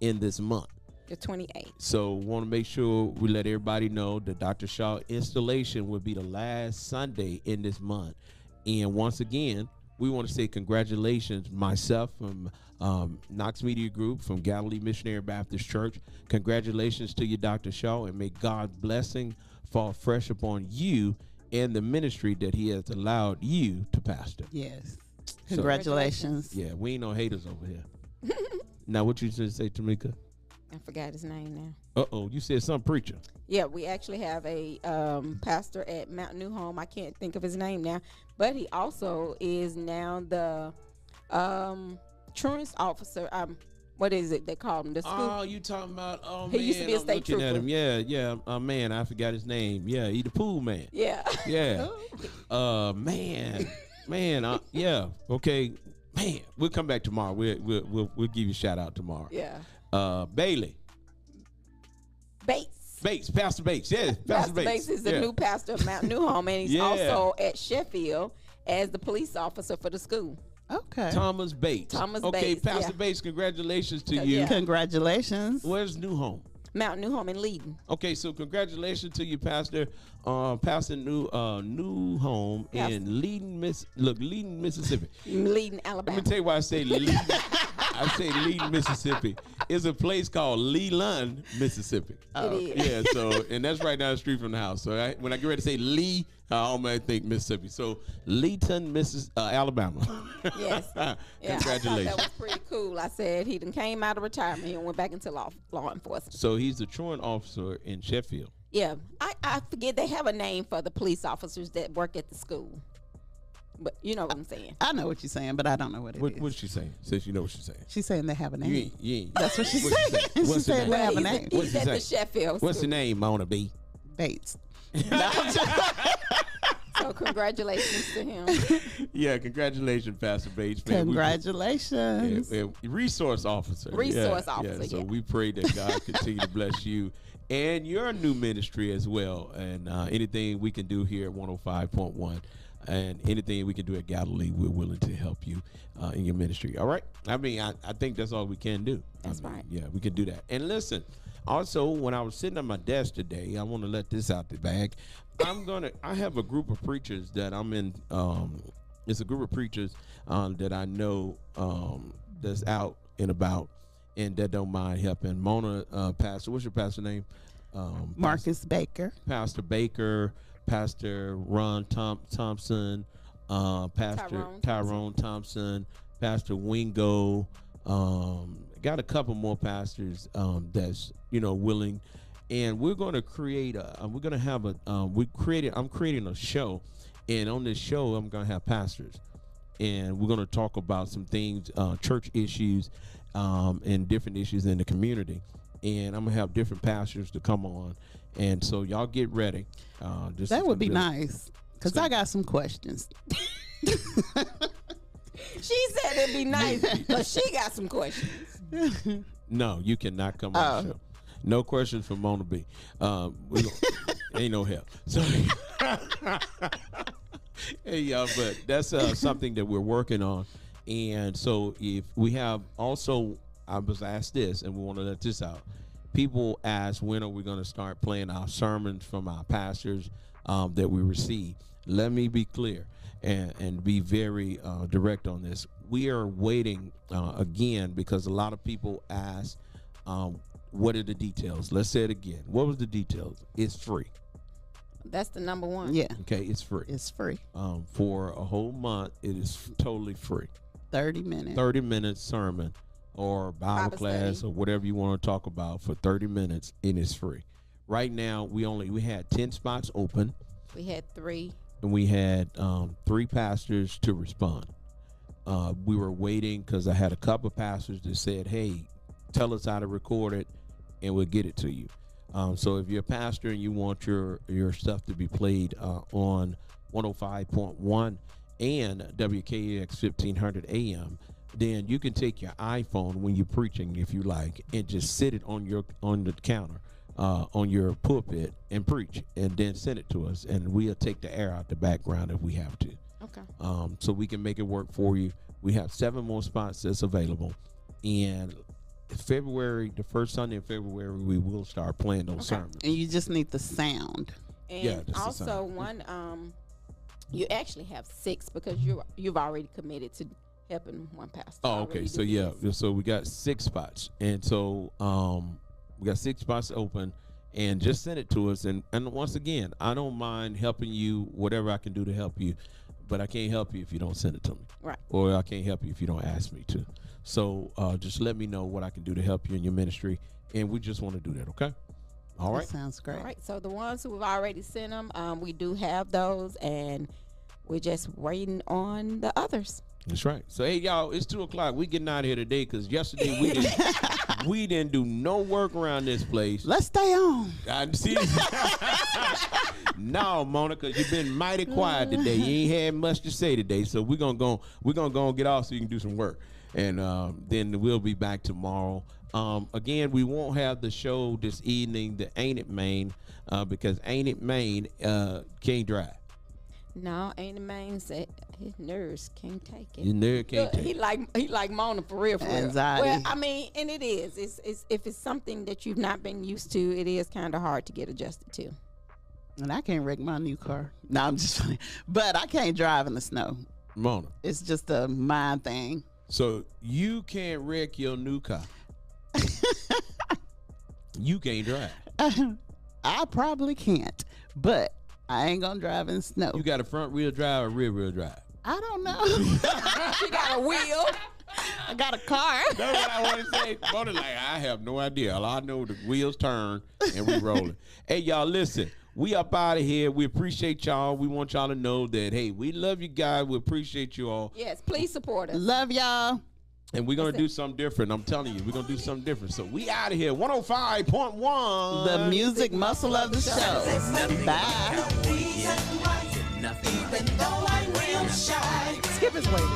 in this month. The 28th. So want to make sure we let everybody know that Dr. Shaw installation will be the last Sunday in this month. And once again, we want to say congratulations, myself from Knox Media Group, from Galilee Missionary Baptist Church. Congratulations to you, Dr. Shaw, and may God's blessing fall fresh upon you and the ministry that he has allowed you to pastor. Yes. Congratulations. Yeah, we ain't no haters over here. Now, what you should say, Tamika? I forgot his name now. Uh-oh, you said some preacher. Yeah, we actually have a pastor at Mount New Home. I can't think of his name now, but he also is now the truance officer. What is it they call him? The school. Oh, you talking about? Oh, He man, used to be a I'm state looking at trooper. him. Yeah. Man, I forgot his name. Yeah, he the pool man. Yeah. Yeah. Man. Yeah. Okay. Man, we'll come back tomorrow. We'll give you a shout out tomorrow. Yeah. Bailey. Bates, Pastor Bates. Yeah, Pastor Bates is the Yeah. new pastor of Mount New Home, and he's Yeah. also at Sheffield as the police officer for the school. Okay. Thomas Bates. Thomas okay, Bates, Pastor yeah. Bates, congratulations to you. Yeah. Congratulations. Where's New Home? Mount New Home in Leiden. Okay, so congratulations to you, Pastor. Pastor New Home in Leiden, Mississippi. Leiden, Let Alabama. me tell you why I say Leiden. I say Leiden, Mississippi. It's a place called Leland, Mississippi. It is. Yeah, so and that's right down the street from the house. So when I get ready to say Lee, I almost think Mississippi. So Leeton, Alabama. Yes. Yeah, Congratulations. I thought that was pretty cool. I said he done came out of retirement and went back into law enforcement. So he's the truant officer in Sheffield. Yeah, I forget they have a name for the police officers that work at the school. But you know what I'm saying. I know what you're saying, but I don't know what it is. What's she saying? Since you know what she's saying. She's saying they have a name. You ain't. That's what she's What's she saying. saying? She's What's the saying name? they have a He's name. What's He's he at the saying? Sheffield What's the school. name, Mona B? Bates. So congratulations to him. Yeah, congratulations, Pastor Bates. Man. Congratulations. Resource officer. Resource officer, So yeah. we pray that God continue to bless you and your new ministry as well. And anything we can do here at 105.1 and anything we can do at Galilee, we're willing to help you in your ministry. All right? I mean, I think that's all we can do. That's right. Yeah, we can do that. And listen, also, when I was sitting at my desk today, I want to let this out the bag. I have a group of preachers that I'm in. It's a group of preachers that I know that's out and about and that don't mind helping. Mona, Pastor, what's your pastor name? Marcus Baker. Pastor Baker, Pastor Ron Thompson, Pastor Tyrone Thompson, Pastor Wingo. Got a couple more pastors that's willing, and we're going to create I'm creating a show, and on this show I'm going to have pastors, and we're going to talk about some things, church issues, and different issues in the community, and I'm going to have different pastors to come on, and so y'all get ready. That would be nice, because I got some questions. She said it'd be nice, but she got some questions. No, you cannot come on the show. No questions from Mona B. Ain't no help. So, hey, y'all, but that's something that we're working on. And so if we have also, I was asked this, and we want to let this out. People ask, when are we going to start playing our sermons from our pastors that we receive? Let me be clear and be very direct on this. We are waiting again because a lot of people ask, what are the details? Let's say it again. What was the details? It's free. That's the number one. Yeah, Okay, it's free. it's free. For a whole month, it is totally free. 30 minutes. 30-minute sermon or Bible class study. or whatever you want to talk about for 30 minutes, and it's free. Right now, we had 10 spots open. We had three and we had 3 pastors to respond. We were waiting because I had a couple of pastors that said, hey, tell us how to record it and we'll get it to you. So if you're a pastor and you want your stuff to be played on 105.1 and WKX 1500 AM, then you can take your iPhone when you're preaching, if you like, and just sit it on the counter, on your pulpit, and preach, and then send it to us, and we'll take the air out the background if we have to. Okay. So we can make it work for you. We have 7 more spots that's available, and February, the first Sunday in February, we will start playing those sermons. And you just need the sound. And Yeah, that's the also sound. one, you actually have 6 because you've already committed to helping one pastor. Oh, already okay. do So yeah, this. so we got 6 spots, and so we got 6 spots open, and just send it to us. And once again, I don't mind helping you, whatever I can do to help you, but I can't help you if you don't send it to me, Right. or I can't help you if you don't ask me to. So just let me know what I can do to help you in your ministry, and we just want to do that. Okay. All right. That sounds great. All right. So the ones who have already sent them, we do have those, and we're just waiting on the others. That's right. So hey, y'all, it's 2:00. We getting out of here today because yesterday we didn't do no work around this place. Let's stay on. I see. No, Monica, you've been mighty quiet today. You ain't had much to say today, so we're gonna go and get off so you can do some work, and then we'll be back tomorrow. Again, we won't have the show this evening, the Ain't It Maine, because Ain't It Maine can't drive. No, Andy Maine said his nerves can't take it. His nerve can't Look, take he like Mona for real. Anxiety. Well, I mean, and it is. It's if it's something that you've not been used to, it is kind of hard to get adjusted to. And I can't wreck my new car. No, I'm just funny. But I can't drive in the snow. Mona. It's just a mind thing. So you can't wreck your new car. You can't drive. I probably can't, but I ain't gonna drive in snow. You got a front wheel drive or rear wheel drive? I don't know. She got a wheel. I got a car. That's what I want to say. Mona, like, I have no idea. All I know, the wheels turn and we rolling. Hey, y'all, listen. We up out of here. We appreciate y'all. We want y'all to know that, hey, we love you guys. We appreciate you all. Yes, please support us. Love y'all. And we're going to do something different. I'm telling you, we're going to do something different. So we out of here. 105.1. The music muscle of the show. Bye. Even though I'm real shy. Skip is waiting.